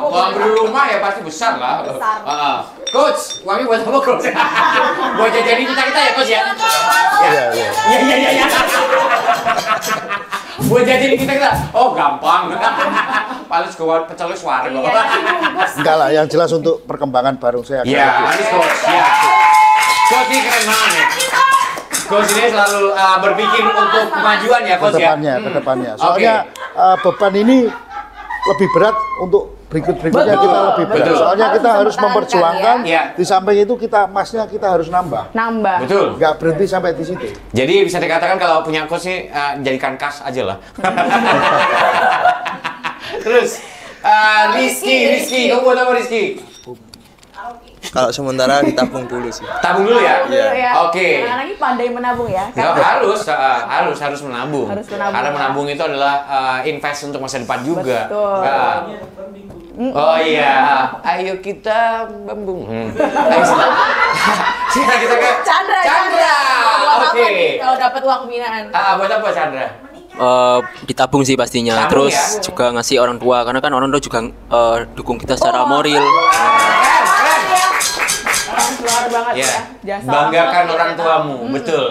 Uang beli rumah ya pasti besar lah. Coach, uangnya buat apa, Coach? Buat jajanin kita ya, Coach ya? Iya. Buat jajanin kita. Oh, gampang. Paling pecel suara kok. Enggak lah, yang jelas untuk perkembangan barongsai. Iya, ini Coach. Ya. Coach ini keren banget nih. Coach ini selalu berpikir untuk kemajuan ya, Coach ya? Kedepannya. Soalnya beban ini lebih berat untuk berikutnya kita lebih berat. Betul. Soalnya kita harus memperjuangkan. Ya. Di samping itu emasnya kita harus nambah. Betul. Nggak berhenti sampai di situ. Jadi bisa dikatakan kalau punya coach nih jadikan kas aja lah. Terus Rizky, kamu buat apa Rizky? Kalau sementara ditabung dulu sih. Tabung dulu ya? Iya. Oke. Nah, ini pandai menabung ya. Harus menabung. Harus menabung. Karena menabung itu adalah invest untuk masa depan juga. Betul. Oh iya, ayo kita bambung. Ayo kita ke Chandra. Oke. Kalau dapat uang pembinaan. Buat apa Chandra? Ditabung sih pastinya. Tabung, Terus ya? juga ngasih orang tua karena kan orang tua juga dukung kita secara moral. Keluar banget Ya. Jasa Banggakan orang tuamu, betul.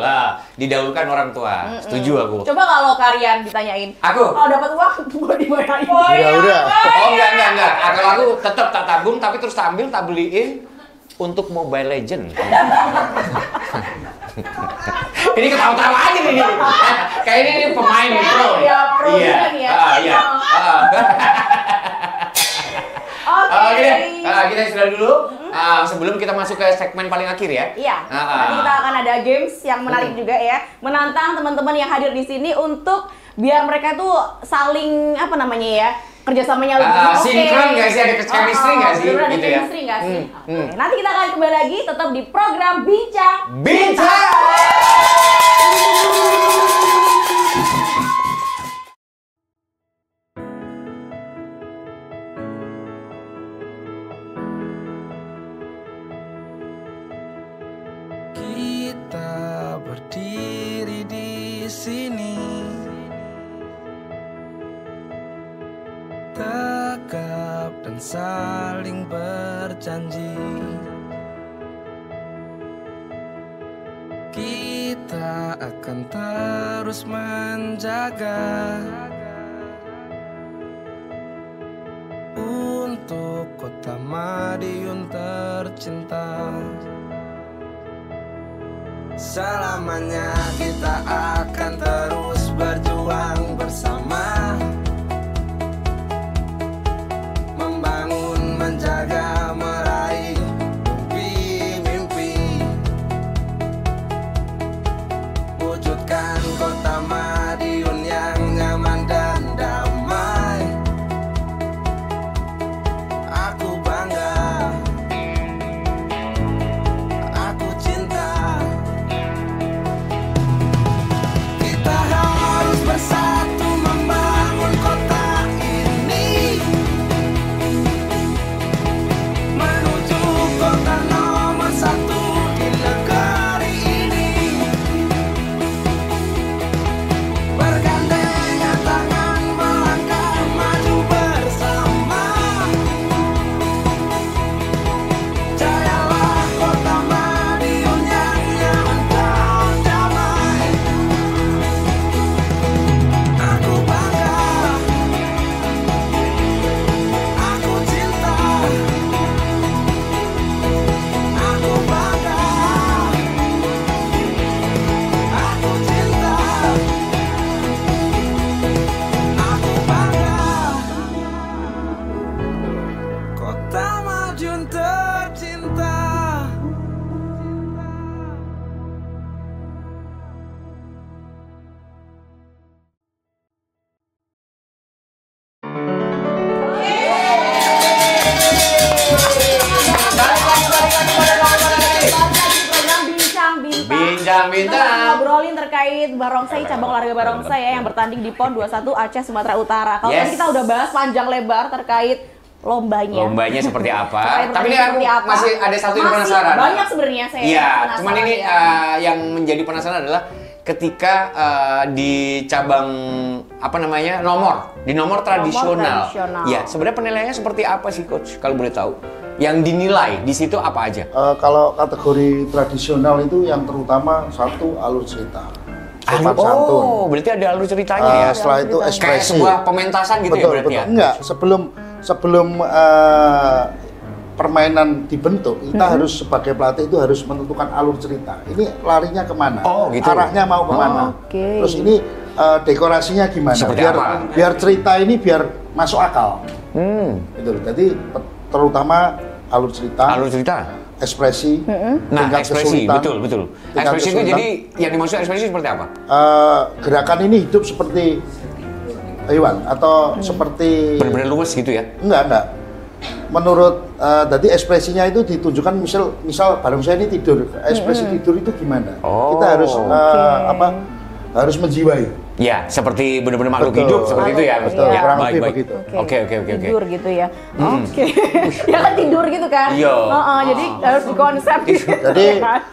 Didahulukan orang tua. Setuju aku. Coba kalau Karian ditanyain. Aku? Kalau dapat uang buat dibayarin. Udah. Oh enggak. Kalau aku tetap tak tabung tapi terus tak ambil tak beliin untuk Mobile Legend. Ini ketawa-tawa aja nih. Kayaknya ini pemain nih, pro. Iya, pro juga nih ya. Iya. Oke, kita istirahat dulu. Sebelum kita masuk ke segmen paling akhir ya. Iya. Nanti kita akan ada games yang menarik juga ya, menantang teman-teman yang hadir di sini untuk biar mereka tuh saling kerjasamanya lebih oke. Sinkron nggak sih, ada chemistry nggak sih, bener, ada gitu ya? chemistry nggak sih? Oke, nanti kita akan kembali lagi tetap di program Bincang. Kita berdiri di sini, tegap dan saling berjanji. Kita kita akan terus menjaga untuk kota Madiun tercinta. Selamanya kita akan terus berjuang bersama, membangun, menjaga, meraih mimpi-mimpi, wujudkan kota Madiun yang nyaman dan damai. Aku bangga, aku cinta. Kita harus bersatu membangun kota ini, menuju kota nomor satu di negeri ini. Bergandengan tangan melangkah maju bersama. Jayalah kota Madiun yang nyaman dan damai. Aku bangga, aku cinta. Aku bangga, aku cinta. Aku bangga, kota Madiun tercinta. Bincang Bintang. Ngobrolin terkait barongsai, cabang olahraga barongsai ya, yang bertanding di PON 21 Aceh Sumatera Utara. Kalau tadi kita udah bahas panjang lebar terkait lombanya. Lombanya seperti apa? Terkait Tapi ini aku seperti apa. masih ada satu yang penasaran. Banyak sebenarnya saya. Iya, penasaran cuman ini ya. yang menjadi penasaran adalah ketika di cabang apa namanya di nomor tradisional. Ya, sebenarnya penilaiannya seperti apa sih coach? Kalau boleh tahu, yang dinilai di situ apa aja? Kalau kategori tradisional itu yang terutama satu alur cerita, sopan santun. Oh, berarti ada alur ceritanya ya? Setelah itu Kayak ekspresi. sebuah pementasan gitu ya berarti ya? Enggak, sebelum permainan dibentuk, kita harus sebagai pelatih itu harus menentukan alur cerita. Ini larinya kemana? Oh, gitu. Arahnya mau kemana? Oke. Terus ini dekorasinya gimana? Seperti biar apa? biar cerita ini biar masuk akal. Gitu. Jadi terutama alur cerita, ekspresi, Nah, tingkat ekspresi, kesulitan. betul. Tingkat Ekspresi itu kesulitan. jadi yang dimaksud ekspresi seperti apa? Gerakan ini hidup seperti hewan atau seperti Benar-benar luwes gitu ya? enggak. Menurut tadi ekspresinya itu ditunjukkan misal barongsai ini tidur, ekspresi tidur itu gimana? Oh, kita harus harus menjiwai. Ya, seperti benar-benar makhluk Betul. hidup seperti itu ya. Betul, Ya, kurang baik, lebih baik. begitu. Oke. Tidur gitu ya. Oke. Ya kan tidur gitu kan? Iya. Jadi harus dikonsep. Jadi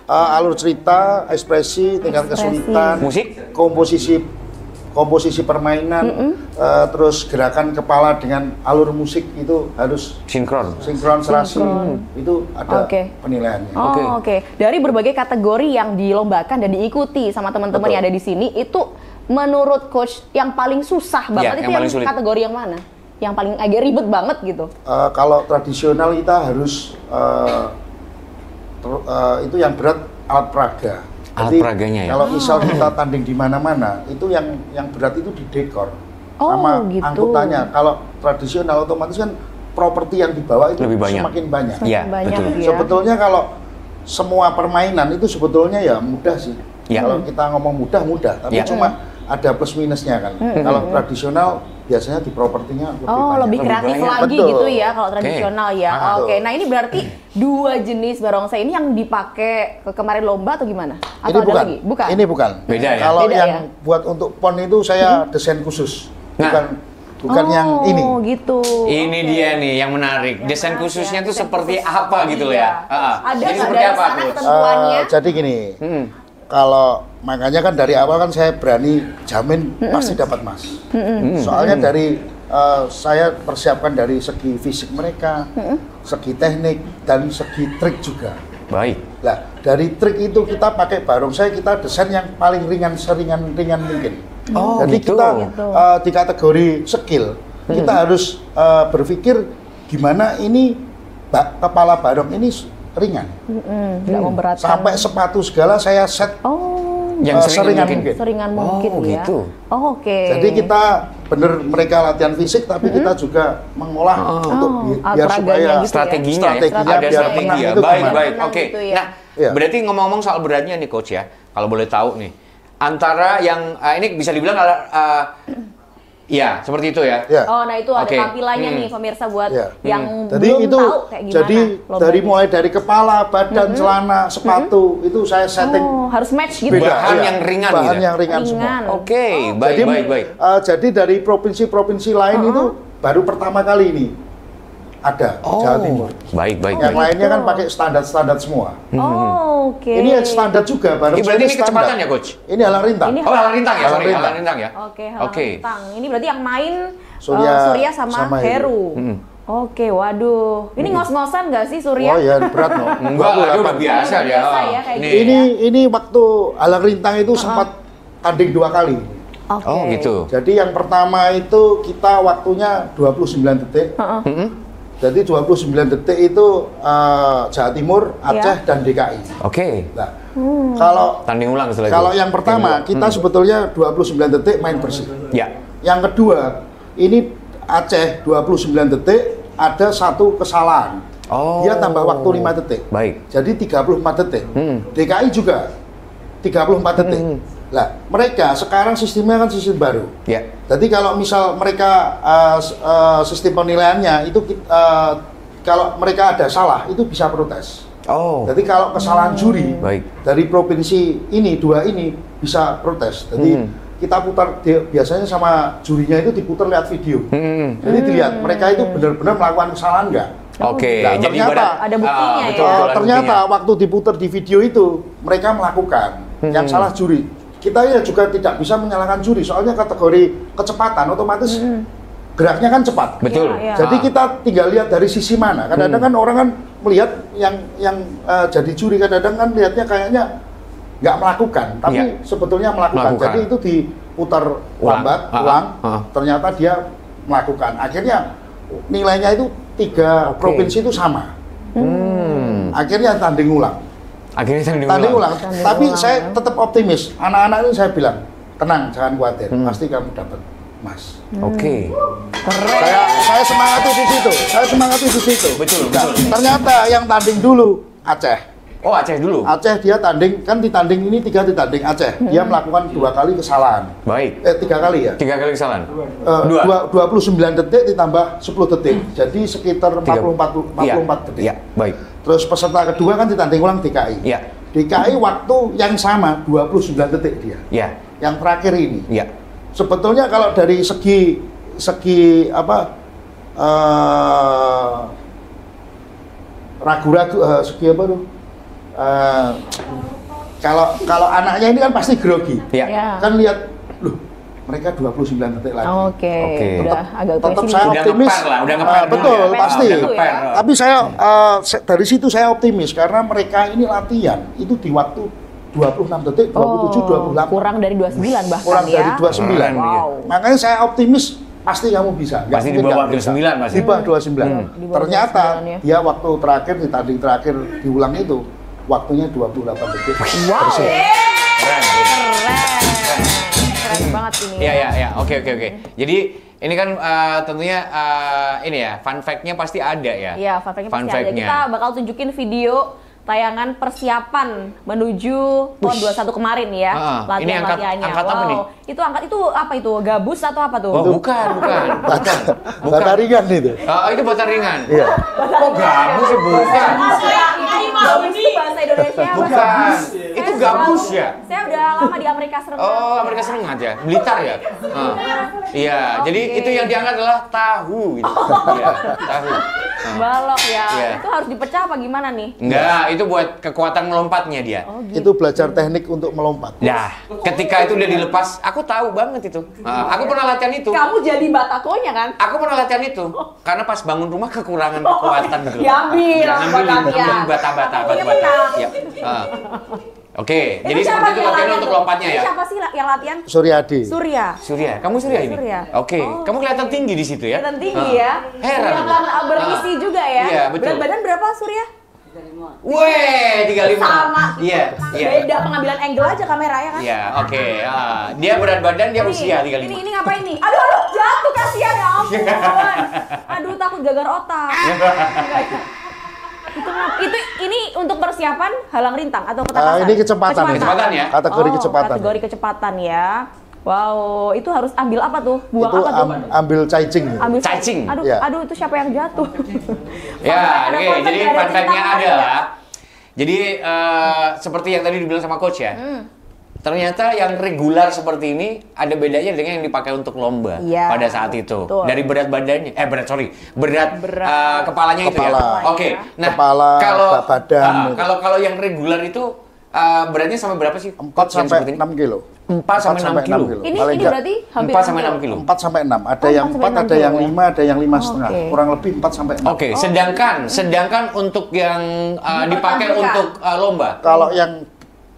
alur cerita, ekspresi, tingkat kesulitan, Musik? komposisi permainan, terus gerakan kepala dengan alur musik itu harus Sinkron. serasi. Itu ada penilaiannya. Oke. Dari berbagai kategori yang dilombakan dan diikuti sama teman-teman yang ada di sini, itu menurut coach yang paling susah banget itu yang kategori yang mana? Yang paling agak ribet banget gitu? Kalau tradisional kita harus itu yang berat alat peraga. Alat peraganya ya? Kalau misal kita tanding di mana-mana, itu yang berat itu di dekor sama gitu. angkutannya. Kalau tradisional otomatis kan properti yang dibawa itu semakin banyak. Iya, betul. Ya. Sebetulnya kalau semua permainan itu sebetulnya ya mudah sih. Ya. Kalau kita ngomong mudah, tapi cuma ada plus minusnya kan. Kalau tradisional biasanya di propertinya lebih banyak. Lebih kreatif lagi Betul. gitu ya kalau tradisional ya. Betul. Nah ini berarti dua jenis barongsai ini yang dipakai kemarin lomba atau gimana? Atau Ini ada bukan. lagi? Bukan. Ini bukan. Beda ya? Kalau Beda yang ya? buat untuk PON itu saya desain khusus. Bukan yang ini. Oh gitu. Ini dia nih yang menarik. Desain khususnya tuh seperti apa gitu ya? Ada Jadi nggak seperti dari apa sana coach? ketentuannya? Jadi gini, kalau makanya kan dari awal kan saya berani jamin pasti dapat emas. Soalnya dari saya persiapkan dari segi fisik mereka, segi teknik dan segi trik juga. Baik. Nah, dari trik itu kita pakai barongsai, kita desain yang paling seringan mungkin. Jadi gitu. kita di kategori skill kita harus berpikir gimana ini kepala barong ini ringan, nggak memberatkan. sampai sepatu segala saya set yang seringan Seringan mungkin ya. gitu. Oke. Jadi kita bener mereka latihan fisik, tapi kita juga mengolah untuk biar supaya gitu strateginya ya. ada biar strategi menang ya. itu Baik, gimana. baik. Menang Oke. gitu ya. Nah, Iya. berarti ngomong-ngomong soal beratnya nih coach ya. Kalau boleh tahu nih, antara yang ini bisa dibilang ya, seperti itu ya. Ya. Oh, nah itu ada Oke. tampilanya nih pemirsa buat Ya. yang Jadi belum itu tahu kayak gimana. jadi lombanya. dari mulai dari kepala, badan, celana, sepatu itu saya setting harus match gitu. beda. Bahan Iya. yang ringan bahan gitu. yang ringan semua. Ringan. Oke, baik, Jadi baik. jadi dari provinsi-provinsi lain itu baru pertama kali ini ada Jawa Timur. Baik. Yang lainnya kan pakai standar semua. Oh, oke. Ini standar juga baru. Ini berarti ini kecepatan ya, coach? Ini halang rintang. Ini Oh, halang rintang ya, Halang sorry, rintang. halang rintang ya. Oke, halang Oke. rintang. Ini berarti yang main Surya sama sama Heru. Oke, waduh. Ini ngos-ngosan nggak sih Surya? Oh ya berat no. Enggak lah, dia udah biasa dia. Biasa ya, kayak Nih. gitu. Ini waktu halang rintang itu sempat tanding 2 kali. Oke. Oh, gitu. Jadi yang pertama itu kita waktunya 29 detik. Jadi 29 detik itu Jawa Timur, Aceh, dan DKI. Oke. Nah, kalau Tanding ulang setelah itu. kalau yang pertama kita sebetulnya 29 detik main bersih. Ya. Yang kedua ini Aceh 29 detik ada satu kesalahan. Oh. Dia tambah waktu 5 detik. Baik. Jadi 34 detik. DKI juga 34 detik. Lah, mereka sekarang sistemnya kan sistem baru. Ya. Jadi kalau misal mereka sistem penilaiannya itu kalau mereka ada salah itu bisa protes. Oh. Jadi kalau kesalahan juri Baik. dari provinsi ini 2 ini bisa protes. Jadi kita putar biasanya sama jurinya itu diputar lihat video. Jadi dilihat mereka itu benar-benar melakukan kesalahan enggak. Oke, Nah, jadi ternyata- Ada buktinya betul, ya. ada ternyata buktinya. waktu diputar di video itu mereka melakukan yang salah juri. Kita ya juga tidak bisa menyalahkan juri soalnya kategori kecepatan otomatis geraknya kan cepat. Betul. Iya, iya. Jadi kita tinggal lihat dari sisi mana. Kadang-kadang kan orang kan melihat yang jadi juri kadang-kadang kan lihatnya kayaknya nggak melakukan, tapi Iya. sebetulnya melakukan. Melakukan. Jadi itu diputar Ulang. lambat, ulang, ternyata dia melakukan. Akhirnya nilainya itu 3 provinsi itu sama. Akhirnya tanding ulang. Akhirnya Tanding ulang. Tapi saya tetap optimis. Anak-anak ini saya bilang, tenang, jangan khawatir. Pasti kamu dapat emas. Oke. Saya semangati di situ. Saya semangati di situ. Betul, Nah, betul. ternyata yang tanding dulu Aceh. Oh, Aceh dulu. Aceh dia tanding, kan ditanding ini 3 ditanding Aceh. Dia melakukan 2 kali kesalahan. Baik. 3 kali ya. 3 kali kesalahan. 29 detik ditambah 10 detik. Jadi sekitar 44 detik. Iya, baik. Terus peserta kedua kan ditanding ulang DKI. Iya. DKI waktu yang sama 29 detik dia. Iya. Yang terakhir ini. Iya. Sebetulnya kalau dari segi apa ragu-ragu segi apa tuh? Kalau anaknya ini kan pasti grogi. Iya. Ya. Kan lihat, loh, mereka 29 detik lagi. Oke, Oke. udah agak Tetap pesimis. saya Udah optimis. ngeper lah, udah ngeper dulu betul, ya. pasti. Udah ngeper. Tapi saya dari situ saya optimis karena mereka ini latihan itu di waktu 26 detik, 27, 28. Kurang dari 29 bahkan Kurang ya. dari 29. Wow. Makanya saya optimis pasti kamu bisa. Nggak Pasti di mungkin bawah nggak bisa. 29 pasti. Di bawah 29. Di bawah Ternyata 29 ya. dia waktu terakhir di tanding terakhir diulang itu waktunya 28 detik. Wow. Bersih. Keren. Keren banget ini. Iya. Oke. Jadi ini kan tentunya ini ya, fun fact-nya pasti ada ya. Iya, fun fact-nya Fun pasti ada. fact-nya. Kita bakal tunjukin video tayangan persiapan menuju PON 21 kemarin ya. Ini Latihan-latihannya. angkat apa nih? Itu angkat itu apa itu? Gabus atau apa tuh? Oh, bukan. Bata ringan itu. Itu bata ringan. Iya. Kok gabus sih? Bukan. Gabus itu bahasa Indonesia. Bukan. Itu gabus ya? Saya udah lama di Amerika Serikat. Oh, Amerika Serikat ya? Blitar ya? Iya, jadi itu yang diangkat adalah tahu gitu. Iya, tahu. Balok ya. Iya. Itu harus dipecah apa gimana nih? Enggak, itu buat kekuatan melompatnya dia. Oh, gitu. Itu belajar teknik untuk melompat. Ya, ketika itu udah dilepas, aku tahu banget itu. Aku pernah latihan itu. Kamu jadi batakonya kan? Aku pernah latihan itu. Karena pas bangun rumah kekurangan kekuatan gitu. Diambil, buat latihan. Bata-bata. Ya. Oke, jadi Siapa seperti itu yang latihan latihan untuk tuh? lompatnya Ini ya. Siapa sih yang latihan? Suryadi. Surya. Kamu Surya ini? Surya. Oke, Oh. kamu kelihatan tinggi di situ ya. Kelihatan tinggi ya. Heran. Yang kan berisi juga ya. Iya, betul. Berat badan berapa Surya? Weh, 35. Sama. Iya. Beda pengambilan angle aja kamera ya kan? Iya, oke. Dia berat badan, dia usia 35. Ini ngapain nih? Aduh, jatuh kasihan ya ampun. Aduh, takut gagal otak. Ini untuk persiapan halang rintang atau ketangkasan? Ini kecepatan. Kecepatan ya? Kategori kecepatan. Kategori kecepatan ya. Wow, itu harus ambil apa tuh? Buang Itu apa tuh? ambil caicing. Ambil Cacing. Aduh, Ya. aduh itu siapa yang jatuh? Ya, Ada oke. konten, Jadi ada fun fact-nya cerita menarik adalah, ya? jadi seperti yang tadi dibilang sama coach ya, ternyata yang regular seperti ini ada bedanya dengan yang dipakai untuk lomba Iya, pada saat itu. betul. Dari berat badannya, berat kepalanya itu ya. Kepala, Oke, ya. nah Kepala, badan, gitu. kalau yang regular itu beratnya sampai berapa sih? 4 sampai 6 kilo. 4 sampai 6 kilo. Ini Paling enggak berarti hampir 4 sampai 6 kilo. 4 sampai 6. Ada Oh, yang 4 sampai 4, 6 ada yang kilo ya? 5, ada yang 5,5. Oke. Kurang lebih 4 sampai 6. Oke, sedangkan untuk yang dipakai Dipertahankan. untuk lomba. Kalau yang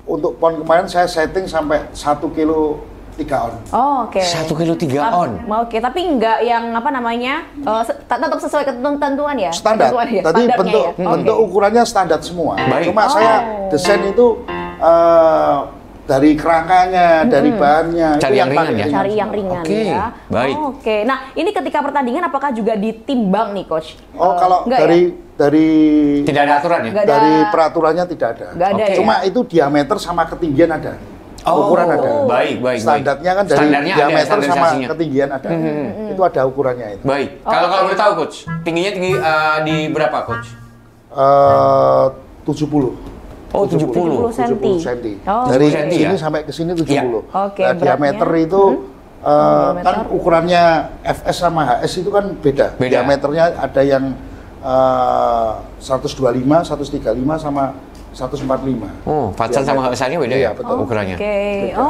untuk pon kemarin saya setting sampai 1 kilo 3 on. Oh, oke. 1 kilo 3 on. Oke, tapi enggak yang apa namanya? Tetap sesuai ketentuan ya? Standar. Ketentuan ya? Tadi Standarnya bentuk ya? bentuk Oke. ukurannya standar semua. Baik. Cuma saya desain itu dari kerangkanya, dari bahannya Cari itu yang ringan ya? Cari yang ringan Oke, ya. baik. Oke. Nah, ini ketika pertandingan apakah juga ditimbang nih, coach? Oh, kalau enggak dari Tidak ada aturan ya? Nggak ada. dari peraturannya tidak ada. Nggak ada ya? Cuma itu diameter sama ketinggian ada. Oh, Ukuran ada. baik. Standarnya kan dari Standarnya ada, diameter sama standarisasinya. ketinggian ada. Itu ada ukurannya itu. Baik. Kalau boleh tahu coach, tingginya tinggi di berapa coach? 70. Oh, 70. 70 cm. Oh. Dari 70 cm sini ya? sampai ke sini 70. Iya. Oke, Nah, beratnya? diameter itu kan ukurannya FS sama HS itu kan beda. Beda. Diameternya ada yang 125, 135 sama 145. Oh, Fatsan sama Hasannya beda Iya, ya? betul. Ukurannya.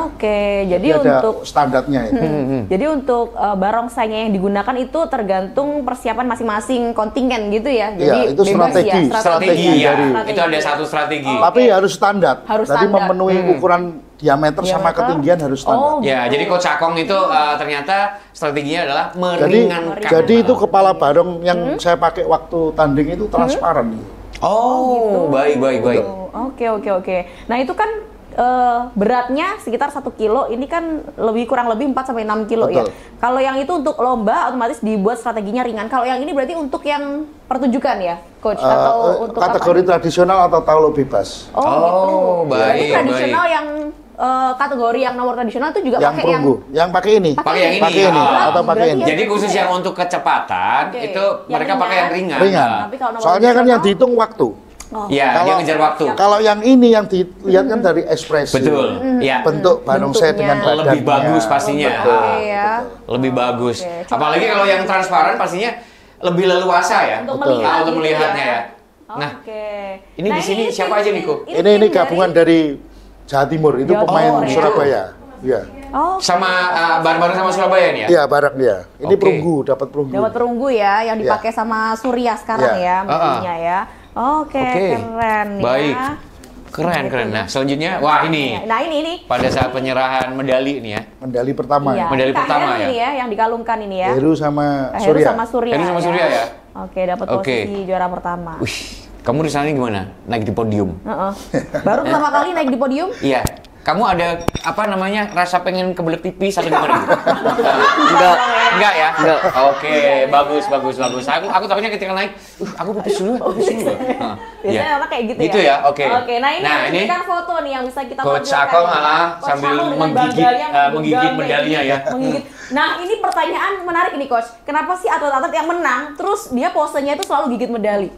Oke. Jadi ada untuk standarnya itu. Jadi untuk barongsainya yang digunakan itu tergantung persiapan masing-masing kontingen gitu ya. Jadi Iya, itu bebas strategi. ya, Strategi ya. dari- Itu ada satu strategi. Oh. Tapi harus standar. Harus Jadi standar. memenuhi ukuran diameter sama Diameter. ketinggian harus standar. Oh, Ya, jadi coach Akong itu ternyata strateginya adalah Jadi meringankan. jadi itu kepala barong yang saya pakai waktu tanding itu transparan. Oh, baik. Oke. Nah, itu kan beratnya sekitar 1 kilo, ini kan kurang lebih 4 sampai 6 kilo ya. Betul. Kalau yang itu untuk lomba otomatis dibuat strateginya ringan. Kalau yang ini berarti untuk yang pertunjukan ya, coach, atau untuk kategori apa? tradisional atau taulu bebas. Oh, Oh, gitu. Berarti baik, tradisional yang kategori yang nomor tradisional itu juga Yang pakai perunggu, yang pakai ini. Pakai yang ini. Pakai ini Ah. atau pakai ini. Jadi khusus yang untuk kecepatan Oke. itu Yang mereka pakai yang ringan. Ringan. Tapi kalau nomor Soalnya kan tradisional- yang dihitung waktu. Iya, dia ngejar waktu. Kalau yang ini yang dilihat kan dari ekspresi. Betul. Iya. Bentuk barongsai dengan badannya. Lebih bagus pastinya. Betul. Oke ya. Lebih bagus. Oke, coba Apalagi kalau yang transparan pastinya lebih leluasa ya. Untuk Betul. melihat Untuk gitu melihatnya ya. Nah, Oke. ini di sini siapa aja, Niko? Ini tim gabungan dari Jawa Timur, itu Jawa pemain Timur, ya. Surabaya. Iya. Oh, sama bareng-bareng sama Surabaya nih ya? Iya, bareng dia. Ini Oke. perunggu, dapat perunggu. dapat perunggu ya, yang Iya. dipakai sama Surya sekarang Iya. ya, mobilnya ya. Oke, keren ya. Baik. Keren. Nah, selanjutnya, wah ini. Nah, ini. Pada saat penyerahan medali nih ya. Medali pertama. Iya. Medali Kak pertama Heru ya? ini ya, yang dikalungkan ini ya. Heru sama Kak Heru Surya. sama Surya. Heru sama Surya ya? Oke, dapat Oke. posisi juara pertama. Wih, kamu di sana gimana? Naik di podium? Heeh. Baru pertama kali naik di podium? Iya. Kamu ada apa namanya rasa pengen kebelet pipis atau gimana gitu? Enggak. Enggak ya? Enggak. Oke, bagus. Aku takutnya ketika naik, aku pipis dulu. Nah, Biasanya iya. orang kayak gitu ya. Gitu ya, oke. Oke, nah ini ini kan foto nih yang bisa kita Coach tampilkan. Akong Coach sambil Akong dengan menggigit, bangganya menggigit memegang medalinya kayak ya. gini, menggigit. Nah, ini pertanyaan menarik nih coach. Kenapa sih atlet-atlet yang menang terus dia posenya itu selalu gigit medali?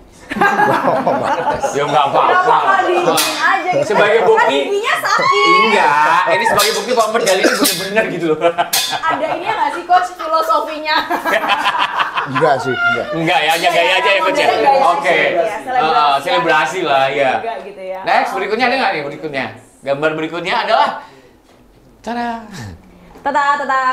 Ya nggak Kenapa apa-apa. nggak digigit aja gitu? Sebagai Kan bukti. giginya sakit. Enggak, ini sebagai bukti bahwa medali ini benar-benar gitu loh. Ada ini nggak sih coach filosofinya? Enggak sih, enggak. Enggak ya, aja gaya aja ya coach ya. Oke. Selebrasi lah ya. Gitu ya. Next, berikutnya ada nggak nih berikutnya? Gambar berikutnya adalah tada. Tada.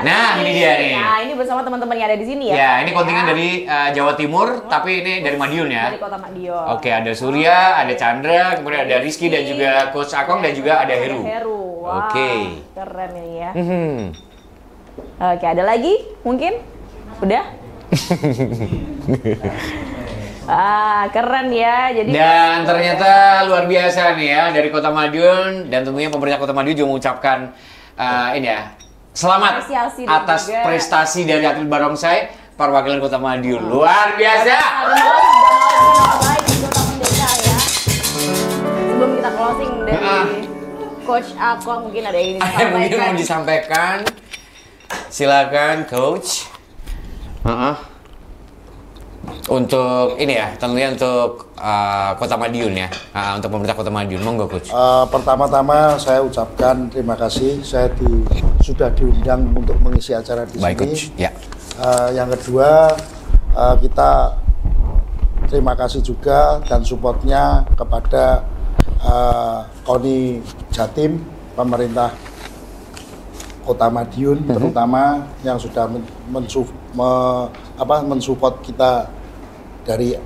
Nah, ini dia nih. Nah, ini bersama teman-teman yang ada di sini ya. Ya, ini kontingen dari Jawa Timur, tapi ini dari Madiun ya. Dari Kota Madiun. Oke, ada Surya, ada Chandra, kemudian ada Rizky dan juga Coach Akong dan juga ada Heru. Wah, Oke. keren ini ya. Oke, ada lagi mungkin? Udah? Keren ya. Jadi dan ternyata luar biasa nih ya dari Kota Madiun, dan tentunya pemerintah Kota Madiun juga mengucapkan ini ya, selamat atas juga prestasi dari atlet barongsai perwakilan Kota Madiun. Luar biasa. Sebelum kita closing dari Coach Akong, mungkin ada yang disampaikan. Mungkin mau disampaikan. Silakan Coach. Untuk ini ya, tentunya untuk Kota Madiun ya, untuk pemerintah Kota Madiun. Monggo Coach. Pertama-tama saya ucapkan terima kasih, saya sudah diundang untuk mengisi acara di sini. Baik Coach. Ya. Yang kedua, kita terima kasih juga dan supportnya kepada KONI Jatim, pemerintah Kota Madiun, terutama yang sudah mensupport kita dari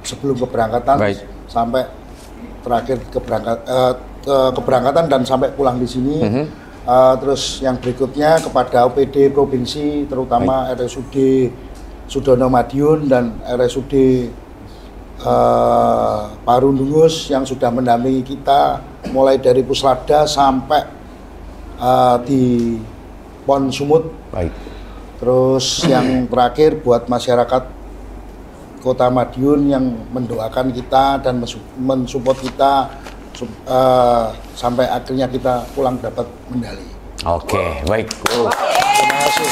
sebelum keberangkatan sampai terakhir keberangkatan dan sampai pulang di sini. Terus yang berikutnya kepada OPD provinsi, terutama RSUD Sudono Madiun dan RSUD Parundungus yang sudah mendampingi kita mulai dari Puslada sampai di Pon Sumut. Baik. Terus yang terakhir buat masyarakat Kota Madiun yang mendoakan kita dan mensupport kita sampai akhirnya kita pulang dapat medali. Oke, baik. Terima kasih.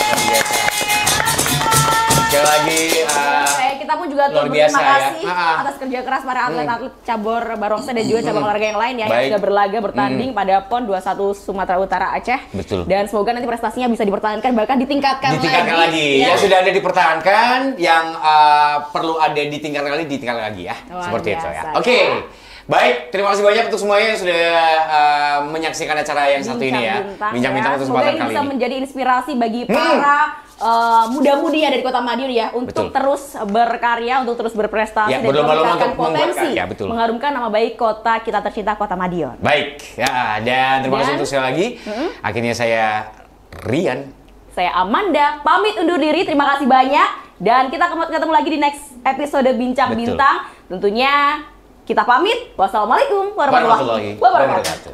Sekali lagi kita pun juga turut berterima kasih atas kerja keras para atlet-atlet cabur barongsai dan juga cabang olahraga yang lain ya, yang sudah berlaga bertanding pada PON 21 Sumatera Utara Aceh. Betul. Dan semoga nanti prestasinya bisa dipertahankan, bahkan ditingkatkan lagi. Ya. Yang sudah ada dipertahankan, yang perlu ada ditingkatkan lagi ya. Seperti itu ya. Oke. Baik, terima kasih banyak untuk semuanya yang sudah menyaksikan acara yang satu ini ya. Bincang-bincang untuk kesempatan kali ini. Semoga bisa menjadi inspirasi bagi para muda-mudi ya dari Kota Madiun ya, untuk terus berkarya, untuk terus berprestasi dan meningkatkan potensi, mengharumkan nama baik kota kita tercinta, Kota Madiun. Baik, ya, dan terima kasih untuk sekali lagi. Akhirnya saya Rian, saya Amanda, pamit undur diri. Terima kasih banyak, dan kita ketemu lagi di next episode Bincang Bintang. Tentunya kita pamit. Wassalamualaikum warahmatullahi wabarakatuh.